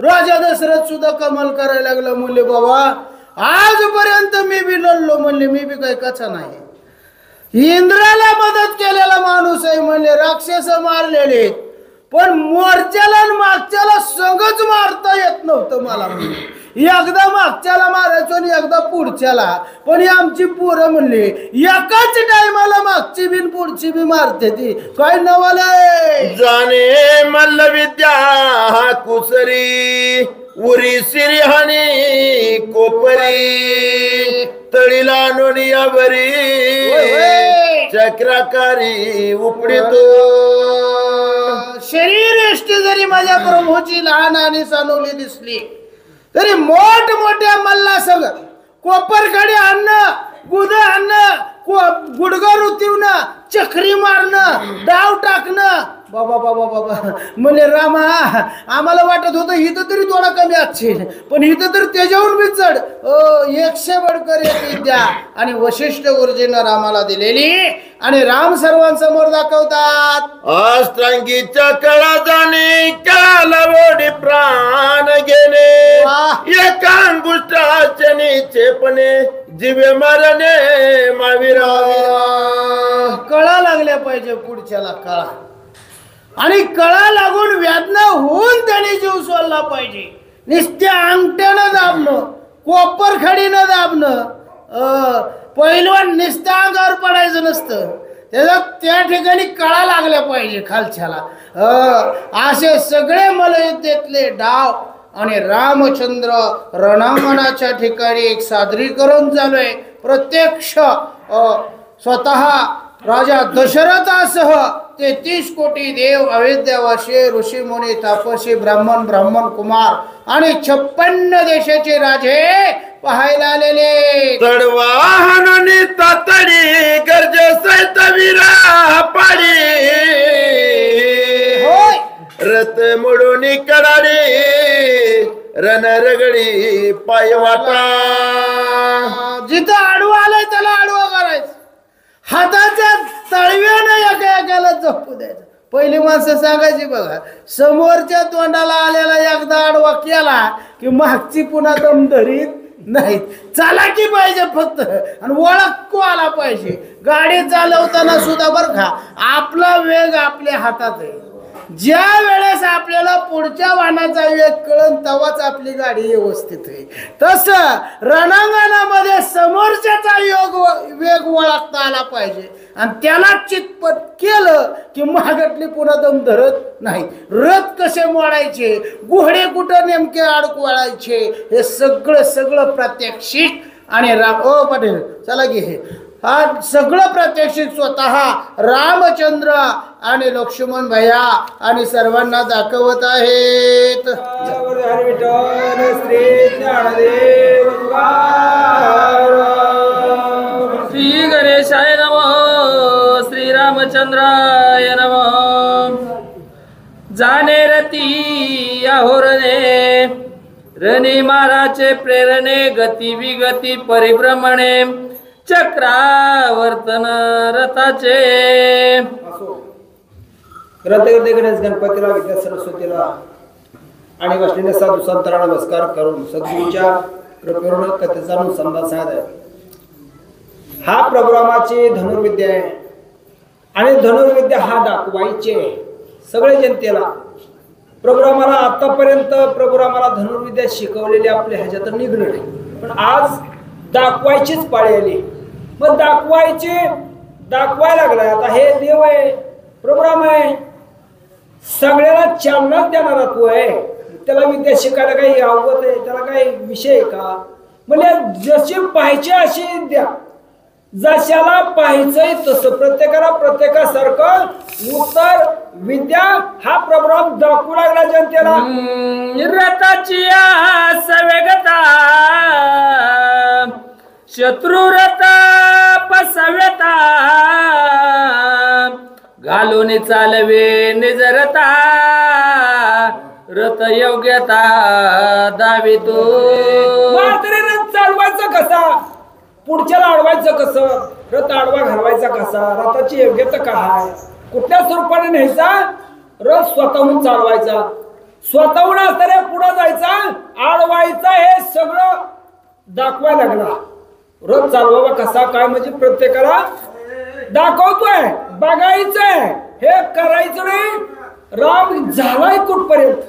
राजा दशरथ सुद्धा कमाल करायला लागला, म्हणले बाबा आजपर्यंत मी बी लढलो, म्हणले मी बी काही कचा नाही. इंद्राला मदत केलेला माणूस आहे म्हणले, राक्षस मारलेले, पण मोर्चाला आणि मागच्याला संगच मारता येत नव्हतं मला. एकदा मागच्याला मारायचो आणि एकदा पुढच्याला, पण ही आमची पोरं म्हणली एकाच टायमाला मागची बी पुढची बी मारते ती, काय नवाले. जाणे मल्ल विद्या कुसरी उरी सिरिहानी कोपरी तळीला नोनियावरी चक्राकारी उपडितो. शरीर एष्टी जरी माझ्या प्रभूची लहान आणि सनवली दिसली तरी मोठ मोठ्या मल्ला संग कोपरकडे आणणं, गुद आणणं, गुडगा रुतीवणं, चक्री मारणं, डाव टाकणं. बाबा बाबा बाबा म्हणजे रामा आम्हाला वाटत होतं इथं तरी थोडा कमी असशील, पण इथं तर त्याच्यावर बी चढ. 100 बडकर एक विद्या आणि वशिष्ठ गुरुजींना रामाला दिलेली आणि राम सर्वांसमोर दाखवतात. अष्टांगीच्या कळा जाणे कालावडी प्राण गेले एका अंगुष्ठाचे निचेपणे जीवे मारणे माविरा. कळा लागल्या पाहिजे पुढच्याला कळा, आणि कळा लागून व्याधना होऊन त्याने जीव सोडला पाहिजे. नुसत्या अंगठ्यानं दाबणं, कोपरखडीनं दाबणं, पहिलवान नुसत्या अंगावर पडायचं नसतं, त्याला त्या ठिकाणी कळा लागल्या पाहिजे खालच्याला. असे सगळे मल्लयुद्धेतले डाव आणि रामचंद्र रणांगणाच्या ठिकाणी एक सादरीकरण झालंय. प्रत्यक्ष स्वतः राजा दशरथासह 33 कोटी देव, अयोध्यावासी, ऋषी मुनी, तापसी, ब्राह्मण कुमार आणि 56 देशाचे राजे पाहायला आलेले. तडवाहनी तातडी गरजे सैत विरा पाडी रथ मोडून कडाडी रणरगडी पायवाटा. जिथं आडवा आलाय त्याला आडवा करायचं, हाताच्या तळव्यानं एकाला जपू द्यायचं. पहिली माणसं सांगायची बघा, समोरच्या तोंडाला आलेला एकदा आडवा केला की मागची पुन्हा दम धरीत नाही. चालाकी पाहिजे फक्त आणि ओळख आला पाहिजे. गाडी चालवताना सुद्धा बरं का आपला वेग आपल्या हातात आहे. ज्या वेळेस आपल्याला पुढच्या वाहनाचा वेग कळन तेव्हाच आपली गाडी व्यवस्थित आहे. तसं रणांगणामध्ये समोरच्याचा वेग ओळखता आला पाहिजे आणि त्याला चितपट केलं की महागटली पुन्हा दम धरत नाही. रथ कसे मोडायचे, घोडे कुठं नेमके अडकवायचे, हे सगळं प्रात्यक्षिक आणि पाटील चला की हे सगळं प्रात्यक्षिक स्वतः रामचंद्र आणि लक्ष्मण भैया आणि सर्वांना दाखवत आहेत. श्री गणेशाय नमः, श्री रामचंद्राय नमः. जाणे रती अहोरणे रणे माराचे प्रेरणे गती विगती परिभ्रमणे चक्रावर्तन रथाचे. रथगर्ते गणेश गणपतीला, विद्या सरस्वतीला आणि बसलेल्या साधू संतांना नमस्कार करून सद्गुरूच्या कृपेवरून कथेचा अनुसंधान सांगत आहे. हा प्रोग्रामाची धनुर्विद्या आहे आणि धनुर्विद्या हा दाखवायचे सगळे जनतेला. प्रोग्रामाला आतापर्यंत प्रोग्रामाला धनुर्विद्या शिकवलेली आपल्या ह्याच्यात निघणं नाही, पण आज दाखवायचीच पाळी आली. मग दाखवायला लागलाय. आता हे देव आहे, प्रोग्राम आहे, सगळ्याला चालनाच देणारा तू आहे. त्याला विद्या शिकायला काही अवगत आहे, त्याला काही विषय आहे का? म्हणजे जशी पाहिजे अशी विद्या, जशाला पाहिजे तसं प्रत्येकाला प्रत्येकासारखं उत्तर विद्या हा प्रोग्राम दाखवू लागला जनतेला. रथाची सवेगता शत्रुरथ पसव्यता घालून चालवे निजरता रथ योग्यता दावितो. म्हातारे रथ चालवायचं कसा, पुढच्याला अडवायचं कसं, रथ आडवा घालवायचा कसा, रथाची योग्यता काय, कुठल्या स्वरूपाने न्यायचा, रथ स्वतःहून चालवायचा, स्वतःहून असताना पुढे जायचा, आडवायचा, हे सगळं दाखवायला लागला. रथ चालवावा कसा काय म्हणजे प्रत्येकाला दाखवतोय, बघायचंय, हे करायचं नाही. राम झालाय कुठपर्यंत,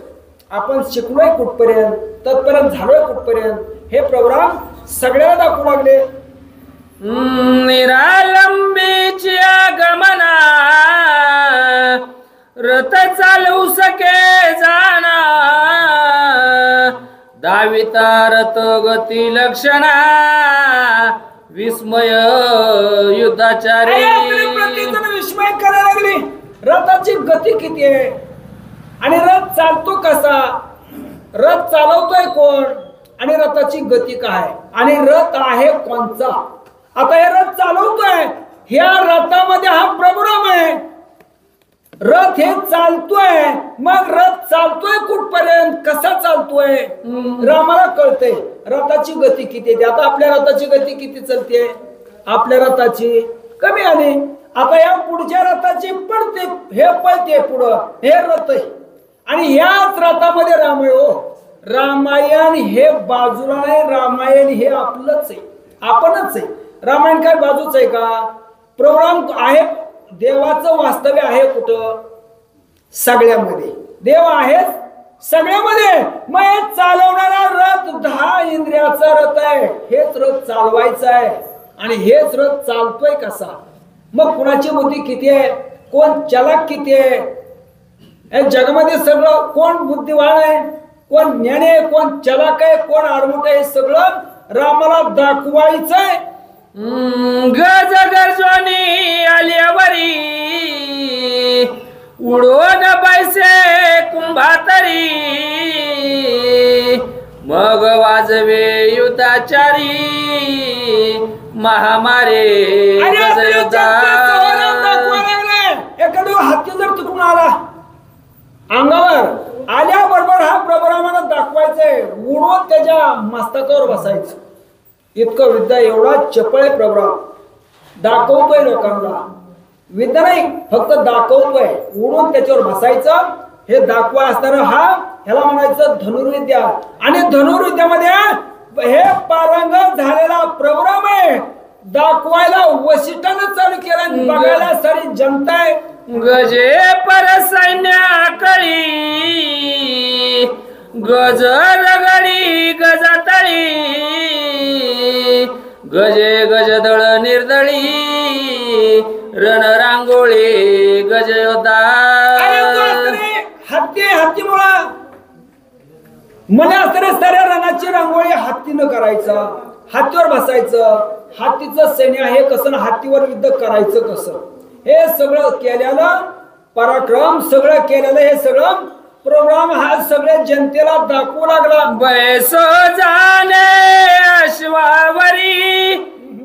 आपण शिकलोय कुठपर्यंत, तत्पर्यंत झालोय कुठपर्यंत, हे प्रोग्राम सगळ्याला दाखवू लागले. निरालंबीची आगमना रथ चालवू सके जाना दाविता रथ गती लक्षणा विस्मय युद्धाचारी. प्रत्येकजण विस्मय करायला लागली, रथाची गती किती आहे आणि रथ चालतो कसा, रथ चालवतोय कोण आणि रथाची गती काय आणि रथ आहे कोणचा. आता हे रथ चालवतोय, ह्या रथामध्ये हा प्रभुराम आहे, रथ हे चालतोय, मग रथ चालतोय कुठपर्यंत, कसा चालतोय, रामाला कळतंय रथाची गती किती आहे. आता आपल्या रथाची गती किती चालते, आपल्या रथाची कमी आली. आता या पुढच्या रथाची पळते, हे पळते पुढं, हे रथ आहे आणि याच रथामध्ये राम आहे. हो, रामायण हे बाजूला नाही, रामायण हे आपलंच आहे, आपणच आहे. रामायण काय बाजूच आहे का, प्रोग्राम आहे. देवाचं वास्तव्य आहे कुठं, सगळ्यामध्ये देव आहे सगळ्यामध्ये. मग हे चालवणारा रथ 10 इंद्रियाचा रथ आहे, हेच रथ चालवायचा आहे आणि हेच रथ चालतोय कसा. मग कुणाची बुद्धी किती आहे, कोण चलाक किती आहे, या जगामध्ये सगळं कोण बुद्धिवान आहे, कोण ज्ञानी आहे, कोण चलाक आहे, कोण आडमुठ आहे, सगळं रामाला दाखवायचंय. गज गर्जनी आल्यावरी उडवून पैसे कुंभातरी मग वाजवे युद्धाचारी महामारे एखादा हत्ती जर चुकून आला अंगावर आल्याबरोबर हा प्रभुरामानं दाखवायचंय, उडवून त्याच्या मस्तकावर बसायचं. इतकं विद्या, एवढा चपळ आहे प्रभुराम, दाखवतोय लोकांना. विद्या नाही, फक्त दाखवतोय, उडून त्याच्यावर बसायचं, हे दाखवा असताना ह्याला म्हणायचं धनुर्विद्या. आणि धनुर्विद्यामध्ये हे पारंगत झालेला प्रभुराम आहे, दाखवायला वशिष्ठानं चालू केलं, बघायला सारी जनता आहे. गजे पर सैन्याकळी गज रगडी गजातळी गजे गजदळ निर्दळी रणरांगोळी गज योद्धा. हत्ती मुळा मला असताना साऱ्या रणाची रांगोळी हत्तीनं करायचं, हत्तीवर बसायचं, हत्तीचं सैन्य हे कसं, हत्तीवर युद्ध करायचं कसं, हे सगळं केलेलं पराक्रम, सगळं केलेलं हे सगळं प्रोग्राम हा सगळ्या जनतेला दाखवू लागला. बैसो जाणे अश्वावरी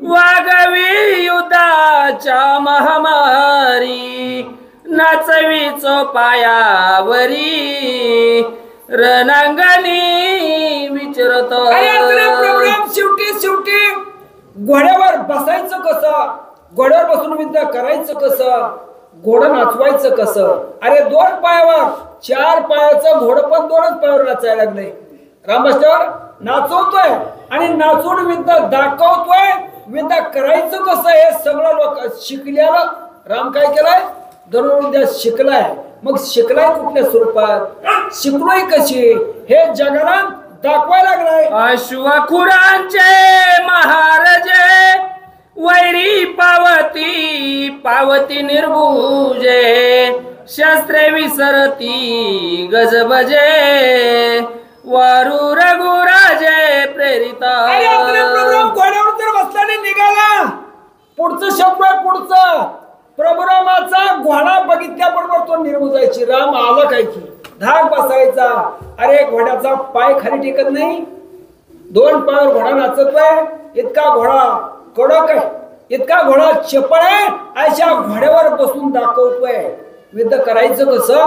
वागवी युद्धाच्या महामारी नाचवी पायावरी रणांगणी विचारतो. शेवटी घोड्यावर बसायचं कसं, घोड्यावर बसून विद्या करायचं कसं, घोडं नाचवायचं कसं. अरे 2 पायावर 4 पायाचं घोडं पण 2च पायावर नाचायला लागले. रामबस्त्यावर नाचवतोय आणि नाचून विद्या दाखवतोय, विद्या करायचं कसं हे सगळं लोक शिकल्याला. राम काय केलाय, धनुर्विद्या शिकलाय. मग शिकलाय कुठल्या स्वरूपात, शिकलोय कशी, हे जगाला दाखवायला लागलाय. अश्वखुरांचे महाराजे वैरी पावती पावती निर्भुजे शस्त्रे विसरती गजबजे वारू रघुराजे प्रेरिता. घोड्यावर जर बसल्याने निघाला, पुढचं शब्द पुढचं प्रभुरामाचा घोडा बघितल्याबरोबर तो निर्मुजायची, राम आला काय की धाक बसायचा. अरे घोड्याचा पाय खाली टेकत नाही, 2 पायावर घोडा नाचतोय, इतका घोडा कडक आहे, इतका घोडा चपळ आहे, अशा घोड्यावर बसून दाखवतोय युद्ध करायचं कसं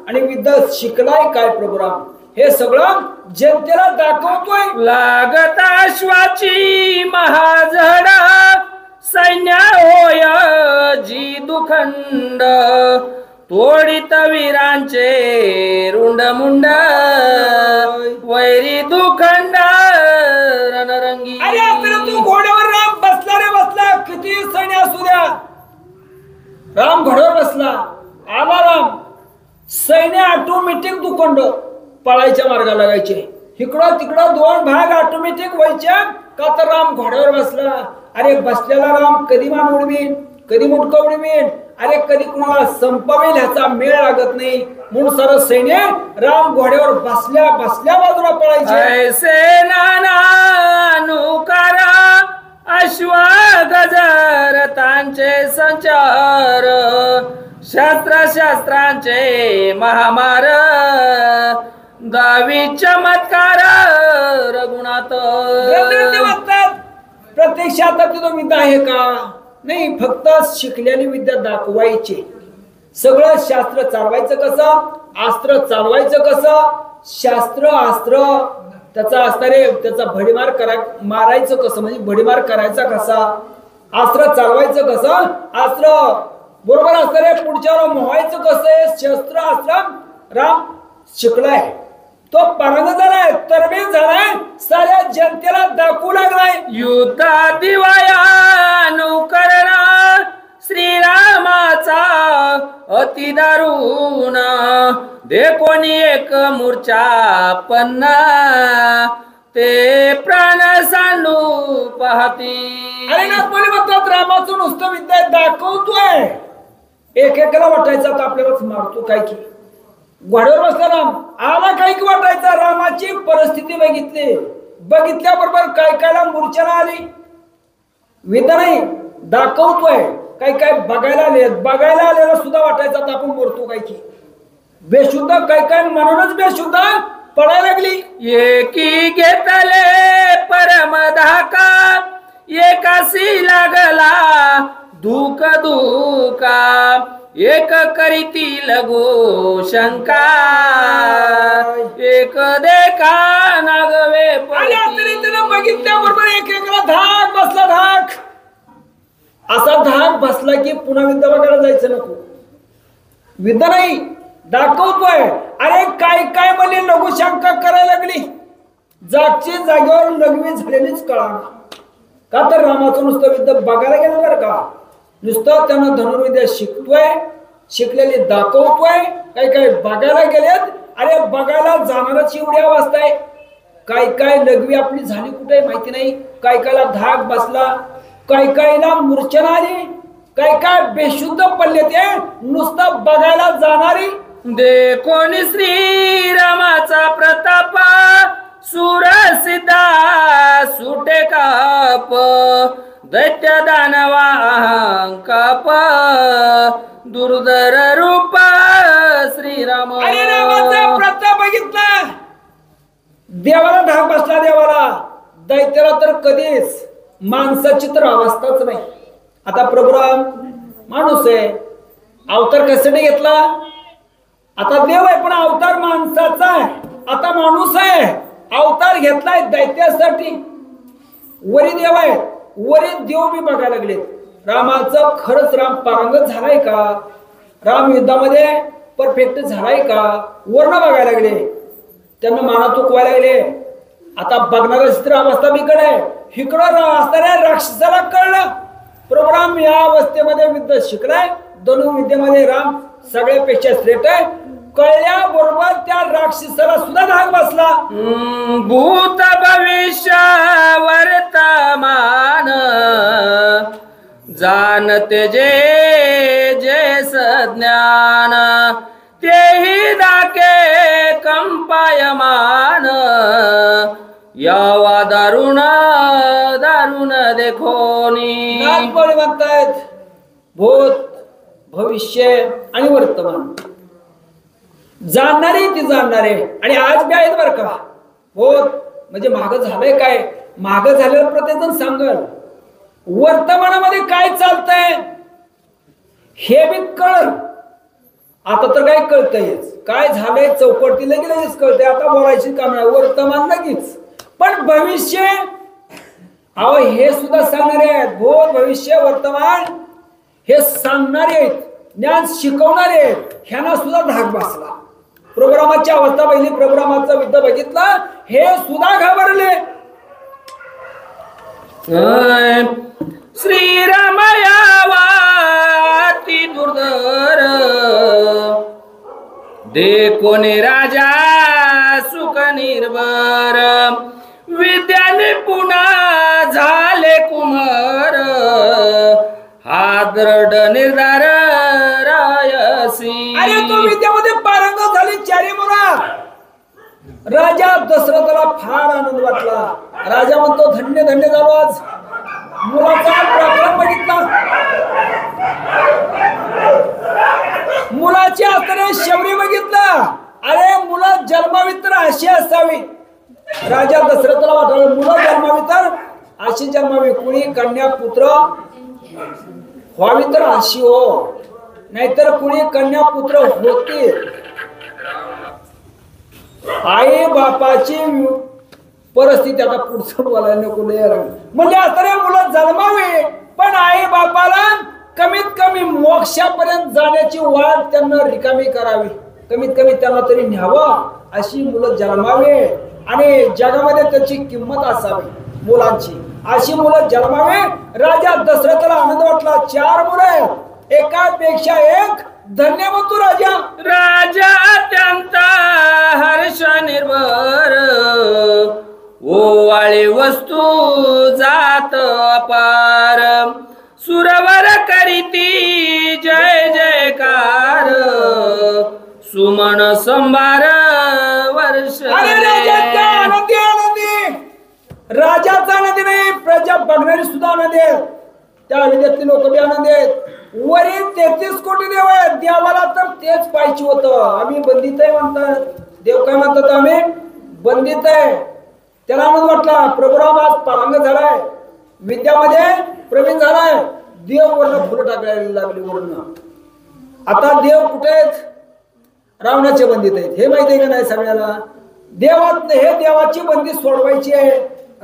आणि युद्ध शिकलाय काय प्रभुराम, हे सगळं जनतेला दाखवतोय. लागत अश्वाची महाझड सैन्य होय जी दुखंड, तोडित वीरांचे रुंड मुंड, वैरी दुखंड रणरंगी. अरे आता तू घोड्यावर राम बसला रे बसला, किती सैन्य असू द्या, राम घोड्यावर बसला, आला राम, सैन्य ऑटोमॅटिक दुखंड पळायच्या मार्गाला लागायचे. इकडं तिकडं दोन भाग ऑटोमॅटिक व्हायच्या का तर राम घोड्यावर बसला. अरे बसलेला राम कधी मान उडवीन, कधी मुटकं उडवीन, अरे कधी कुणाला संपवेल ह्याचा मेळ लागत नाही, म्हणून सर्व सैन्य राम घोड्यावर बसल्या बसल्या बाजूला पळायचे. ऐसे नानुकारा अश्वा गजर तांचे संचार, शास्त्र शास्त्रांचे महामार, दावी चमत्कार रघुनाथ. प्रत्यक्षात तिथं विद्या आहे का नाही, फक्त शिकलेली विद्या दाखवायची. सगळं शास्त्र चालवायचं कसं, अस्त्र चालवायचं कसं, शास्त्र अस्त्र त्याचा असणारे त्याचा भडीमार मारायचं कसं, म्हणजे भडीमार करायचा कसा, अस्त्र चालवायचं कसं, अस्त्र बरोबर असणारे पुढच्यावर मोहायचं कसं, शस्त्र अस्त्र राम शिकलाय, तो पारंगत झालाय, तरबेज झालाय, साऱ्या जनतेला दाखवू लागलाय. युद्धा दिवायानुकरणा श्रीरामाचा अति दारुण, देखोनी एक मूर्छा पन्ना, ते प्राण सांडू पाहती. अरे ना कोणी म्हणतात रामाचं नुसतं विद्या दाखवतोय, एक एकाला वाटायचं तर आपल्यालाच मारतो काय की. घोड्यावर बसला राम, आला काय की वाटायचा, रामाची परिस्थिती बघितल्याबरोबर काय कायला मूर्छना आली. विद्या नाही दाखवतोय, काय काय बघायला आलेला सुद्धा वाटायचा तर आपण मरतो काय की. बेशुद्ध काय काय म्हणूनच बेशुद्ध पडायला लागली. एकी घेतले परम धाका, एकासी लागला दुःख दुका, एक करीती लगो शंका, एक देखा नागवे बघितल्याबरोबर एक एकला धाक बसला, धाक असा धाक बसला की पुन्हा विद्या बघायला जायचं नको. विद्या नाही दाखवतोय, अरे काय काय म्हणले लघु शंका करायला लागली, जागची जागेवर लघवी झालेलीच कळा का तर रामाचं नुसतं विद्या बघायला गेलं बरं का, नुसतं त्यानं धनुर्विद्या शिकतोय, शिकलेली दाखवतोय, काय काय बघायला गेलेत. अरे बघायला जाणारच एवढी अवस्था आहे, काय काय लघवी आपली झाली कुठे माहिती नाही, काय कायला धाक बसला, काय कायला मूर्छना आली, काय काय बेशुद्ध पडले ते नुसतं बघायला जाणारी. देखोनी श्रीरामाचा प्रताप, सुर सिद्धा सुटे काप, दैत्य दानवा अहंकाप, दुर्धर रूप श्रीराम. अरे रामाचा प्रताप बघितला, देवाला धाक बसला, देवाला दैत्याला तर कधीच माणसाची तर अवस्थाच नाही. आता प्रभुराम माणूस आहे, अवतार कशाने घेतला, आता देव आहे पण अवतार माणसाचा आहे, आता माणूस आहे अवतार घेतलाय दैत्यासाठी. वरी देव आहे, वरी देव बी बघायला लागले. रामाचं खरंच राम पारंगत झालाय का, राम युद्धामध्ये परफेक्ट झालाय का, वर्ण बघायला लागले, त्यांना माना चुकवायला लागले. आता बघणारा चित्र अवस्था बिकड आहे, इकडं असणाऱ्या राक्षसाला कळलं प्रभुराम या अवस्थेमध्ये विद्या शिकलाय, धनुर्विद्येमध्ये राम सगळ्यापेक्षा श्रेष्ठ आहे. कळल्याबरोबर त्या राक्षसाला सुद्धा धाक बसला. भूत भविष्य वर्तमान जाणते जे जे सज्ञान, तेही दाके कंपायमान, यावा दारुण दारुण देखोनी. नागपणे म्हणतायत भूत भविष्य आणि वर्तमान जाणणारे ते जाणणारे, आणि आज बी आहेत बरं का. भूत म्हणजे माग झालंय काय, माग झालेलं प्रत्येक जण सांगल, वर्तमानामध्ये काय चालतंय हे बी कळ. आता तर काय कळतंयच, काय झालंय चौकटीला की लगेच कळतंय. आता बोलायची काम नाही, वर्तमान लगेच. पण भविष्य अहो हे सुद्धा सांगणारे आहेत. भूत भविष्य वर्तमान हे सांगणारे आहेत, ज्ञान शिकवणारे आहेत. ह्यांना सुद्धा धाक बसला. प्रोग्रामाची अवस्था पहिली, प्रोग्रामाचा विद्या बघितला, हे सुद्धा घाबरले. श्रीराम यावा ती दुर्धर देखोने राजा सुख निर्भर विद्याने पुन्हा झाले कुमार हा दृढ निर्धार रायसी. अरे तो विद्यामध्ये पारंगत झाले चारी मुला. राजा दशरथाला फार आनंद वाटला. राजा म्हणतो धन्य धन्य झालो आज. मुलाचा प्रकरण बघितला, मुलाची असताना शौर्य बघितलं. अरे मुला जन्मावी तर अशी असावी. राजा दशरथाला वाटलं मुलं जन्मावी तर अशी जन्मावी, कुणी कन्या पुत्र व्हावी तर अशी हो, नाहीतर कुणी कन्या पुत्र होते. आई बापाची परिस्थिती आता पुढचं बोलायला नको म्हणजे असणारे मुलं जन्मावे, पण आई बापाला कमीत कमी मोक्षापर्यंत जाण्याची वाट त्यांना रिकामी करावी, कमीत कमी त्यांना तरी न्यावं अशी मुलं जन्मावे आणि जगामध्ये त्याची किंमत असावी मुलांची. अशी मुलं जन्मावे. राजा दशरथाला आनंद वाटला. 4 मुलं एकापेक्षा एक धन्य म्हणतो राजा. राजा त्यांचा हर्ष निर्भर ओवाळे वस्तू जात अपार सुरवर करीती जय जयकार सुमन संभार वर्ष. आनंदी आनंदी राजाचा आनंदी नाही, प्रजा बघणारी सुद्धा आनंदी आहेत. त्या विद्यार्थी लोक बी आनंदी आहेत. वरील 33 कोटी देव आहेत. देवाला तर तेच पाहिजे होतं. आम्ही बंदित आहे म्हणतात. देव काय म्हणतात, आम्ही बंदित आहे. त्याला आनंद वाटला. प्रोग्राम आज पारंगत झालाय, विद्यामध्ये प्रवीण झालाय. देव वरनं फुलं टाकायला लागली वरनं. आता देव कुठे आहेत? रावणाचे बंदित आहेत. हे माहिती आहे का नाही सगळ्याला? देवात हे देवाची बंदी सोडवायची आहे,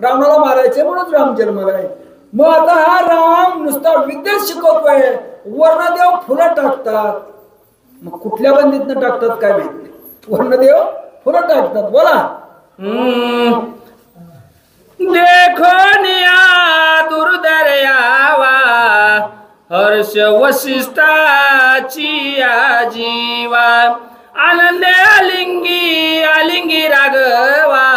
रावणाला मारायचे म्हणून राम जन्मलाय. मग आता हा राम नुसता विद्या शिकवतोय, वर्ण देव फुलं टाकतात. मग कुठल्या बंदीतनं टाकतात काय माहिती? वर्ण देव फुलं टाकतात. बोला. देखो निया दुर्धर यावा हर्ष वशिष्ठाची आजीवा आनंदे आलिंगी आलिंगी राघवा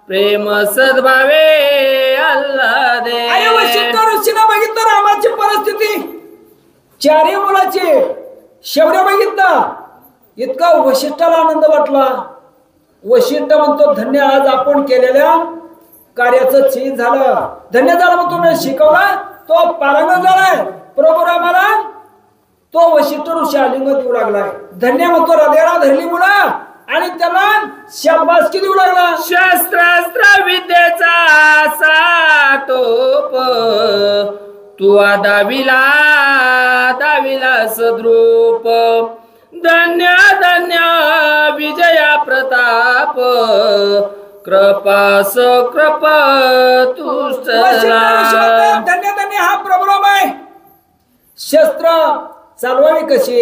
प्रेम सद्भावे आल्हादे. अरे वशिष्ठ ऋषीनं बघितलं रामाची परिस्थिती, 4 मुलाची शौर्य बघितलं. इतका वशिष्ठाला आनंद वाटला. वशिष्ठ म्हणतो धन्य आज आपण केलेल्या कार्याचं चीज झालं. धन्य झालं म्हणतो मी शिकवला, तो पारंगत झालाय. प्रोग्रामाला तो वशिष्ठ ऋषी आलिंग देऊ लागलाय. धन्य म्हणतो हृदयाला धरली मुलं आणि त्याला शाबासकी देऊ लागला. शस्त्रास्त्र विद्येचा साटोप तू दाविला दाविला सद्रूप धन्य धन्य विजया प्रताप कृपास कृप तुष्टला. धन्य धन्य हा प्रोग्राम आहे. शस्त्र चालवावी कशी,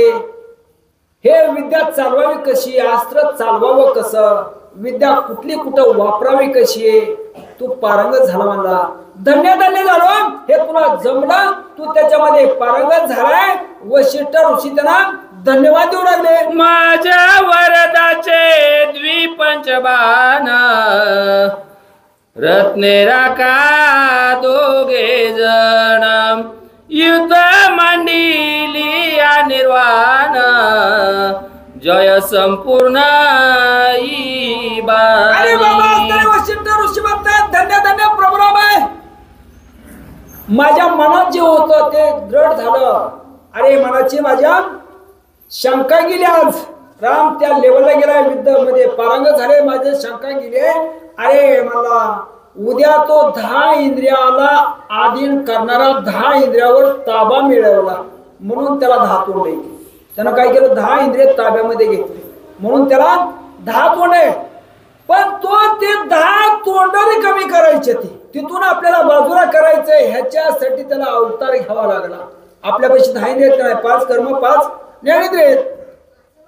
हे विद्या चालवावी कशी, अस्त्र चालवावं कसं, विद्या कुठली कुठं वापरावी कशी, तू पारंगत झाला म्हणला. धन्य धन्य झालो, हे तुला जमलं, तू त्याच्यामध्ये पारंगत झालाय. वशिष्ठ ऋषी त्यांना धन्यवाद देऊ लागले. माझ्या वरदाचे द्विपंचबाण रत्ने राखा दोघे जण युद्ध मांडिली निर्वाण जय संपूर्ण अरे बाबा वशिष्ठ ऋषी म्हणतात धन्य धन्य प्रोग्राम आहे. माझ्या मनात जे होतं ते दृढ झालं. अरे मनाची माझ्या शंका गेली. आज राम त्या लेवलला गेलाय, विद्यामध्ये पारंगत झाले, माझे शंका गेली. अरे मला उद्या तो 10 इंद्रियाला आधीन करणारा 10 इंद्रियावर ताबा मिळवला म्हणून त्याला 10 तोंड आहे. त्यानं काय केलं 10 इंद्रिय ताब्यामध्ये घेतली म्हणून त्याला 10 तोंड आहे. पण तो ते 10 तोंडाने कमी करायचे तिथून आपल्याला बाजूला करायचंय ह्याच्यासाठी त्याला अवतार घ्यावा लागला. आपल्यापाशी 10 इंद्रिय नाही 5 कर्म 5 ज्ञानेंद्रिय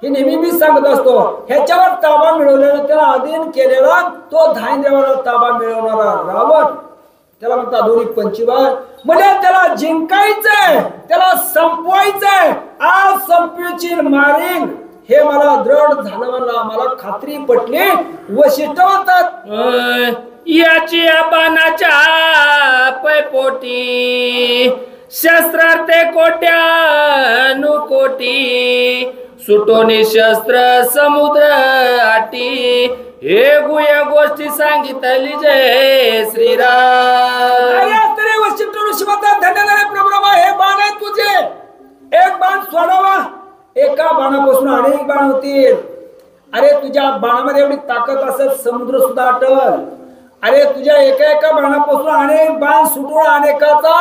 हे नेहमी मी सांगत असतो. ह्याच्यावर ताबा मिळवलेला त्याला अधीन केलेला तो 10 इंद्रियावर ताबा मिळवणारा रावण त्याला म्हणतात दोन्ही पंचीवार. म्हणजे त्याला जिंकायचंय त्याला संपवायचंय. आज संपवीची मारीन हे मला दृढ झालं मला खात्री पटली. वशिष्ठ म्हणतात याची बाणाच्या पैपोटी शस्त्रार्थे कोट्यानुकोटी सुटोनी शस्त्र समुद्र आटी हे गुह्य गोष्टी सांगितली जय श्रीराम. तरी वशिष्ठ ऋषी म्हणतात धन्यवाद प्रभुरामा हे बाण आहे तुझे. एक बाण सोडावा एका बाणापासून अनेक बाण होतील. अरे तुझ्या बाणामध्ये एवढी ताकद असेल समुद्र सुद्धा आटल. अरे तुझ्या एका एका बाणापासून अनेक बाण सुटून अनेकाचा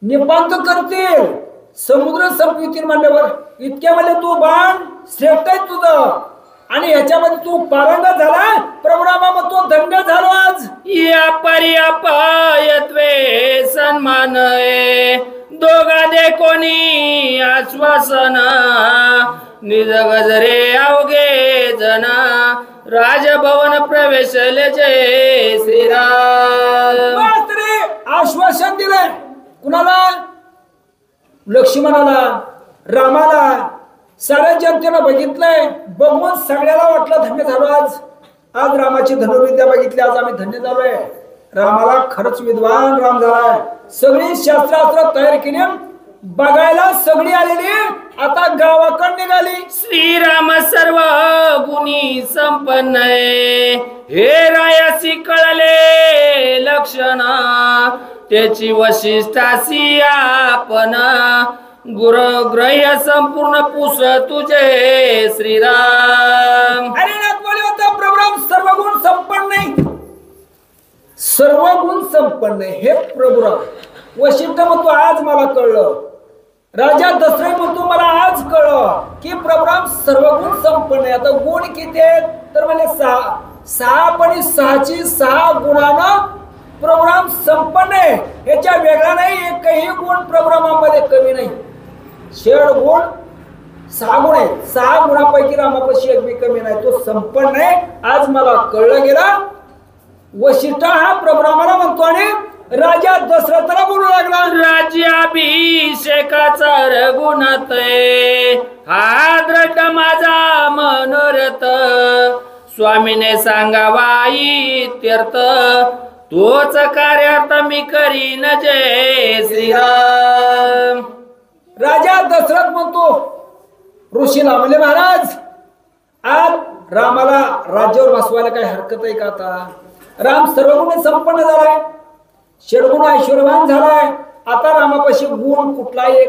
निपात करतील. समुद्र संपवितील म्हणल्यावर इतक्या म्हणजे तू बाण श्रेष्ठ आहे तुझं आणि ह्याच्यामध्ये तू पारंगत झाला प्रभुरामा मग तो धन्य झालो आज. या पर्यापयत्वे सन्मान दोघा दे कोणी आश्वासन निज गजरे अवघे जना राजभवन प्रवेशले जय श्रीराम. आश्वासन दिलंय कुणाला लक्ष्मणाला रामाला साऱ्या जनतेला बघितलंय. बघून सगळ्याला वाटलं धन्य झालो आज. आज रामाची धनुर्विद्या बघितली आज आम्ही धन्य झालोय. रामाला खरंच विद्वान राम झालाय. सगळी शस्त्रास्त्र तयार केली बघायला सगळी आलेली आता गावाकडे निघाली. श्रीराम सर्व गुणी संपन्न हे रायासी कळले लक्षण त्याची वशिष्ठासी आपण गुरुग्रह्य संपूर्ण पुस तुझे श्रीराम. अरे नाथ बोले होता प्रभुराम सर्व गुण संपन्न नाही सर्व गुण संपन्न हे प्रभुराम. वशिष्ठ म्हणतो आज मला कळलं. राजा दशरथ म्हणतो मला आज कळलं की प्रभुराम सर्व गुण संपन्न आहे. आता गुण किती आहेत तर म्हणजे 6 पण 6ची 6 गुणानं प्रभुराम संपन्न आहे. याच्या वेगळा नाही एकही गुण प्रभुरामामध्ये कमी नाही. 6 गुण 6 गुण आहे. 6 गुणापैकी रामापाशी एक बी कमी नाही. तो संपन्न आहे आज मला कळलं गेला. वशिष्ठ हा प्रभुरामाला म्हणतो आणि राजा दशरथाला बोलू लागला. राज्याभिषेकाचा रघुनाथ हा दृढ माझा मनोरथ स्वामीने सांगावा इत्यर्थ तोच कार्यार्थ मी करीन जय श्रीराम. राजा दशरथ म्हणतो ऋषीला म्हणजे महाराज आज रामाला राज्यावर बसवायला काही हरकत आहे का? आता राम सर्वगुण संपन्न झालाय षडगुण ऐश्वर्यवान झालाय. आता रामापाशी गुण कुठला एक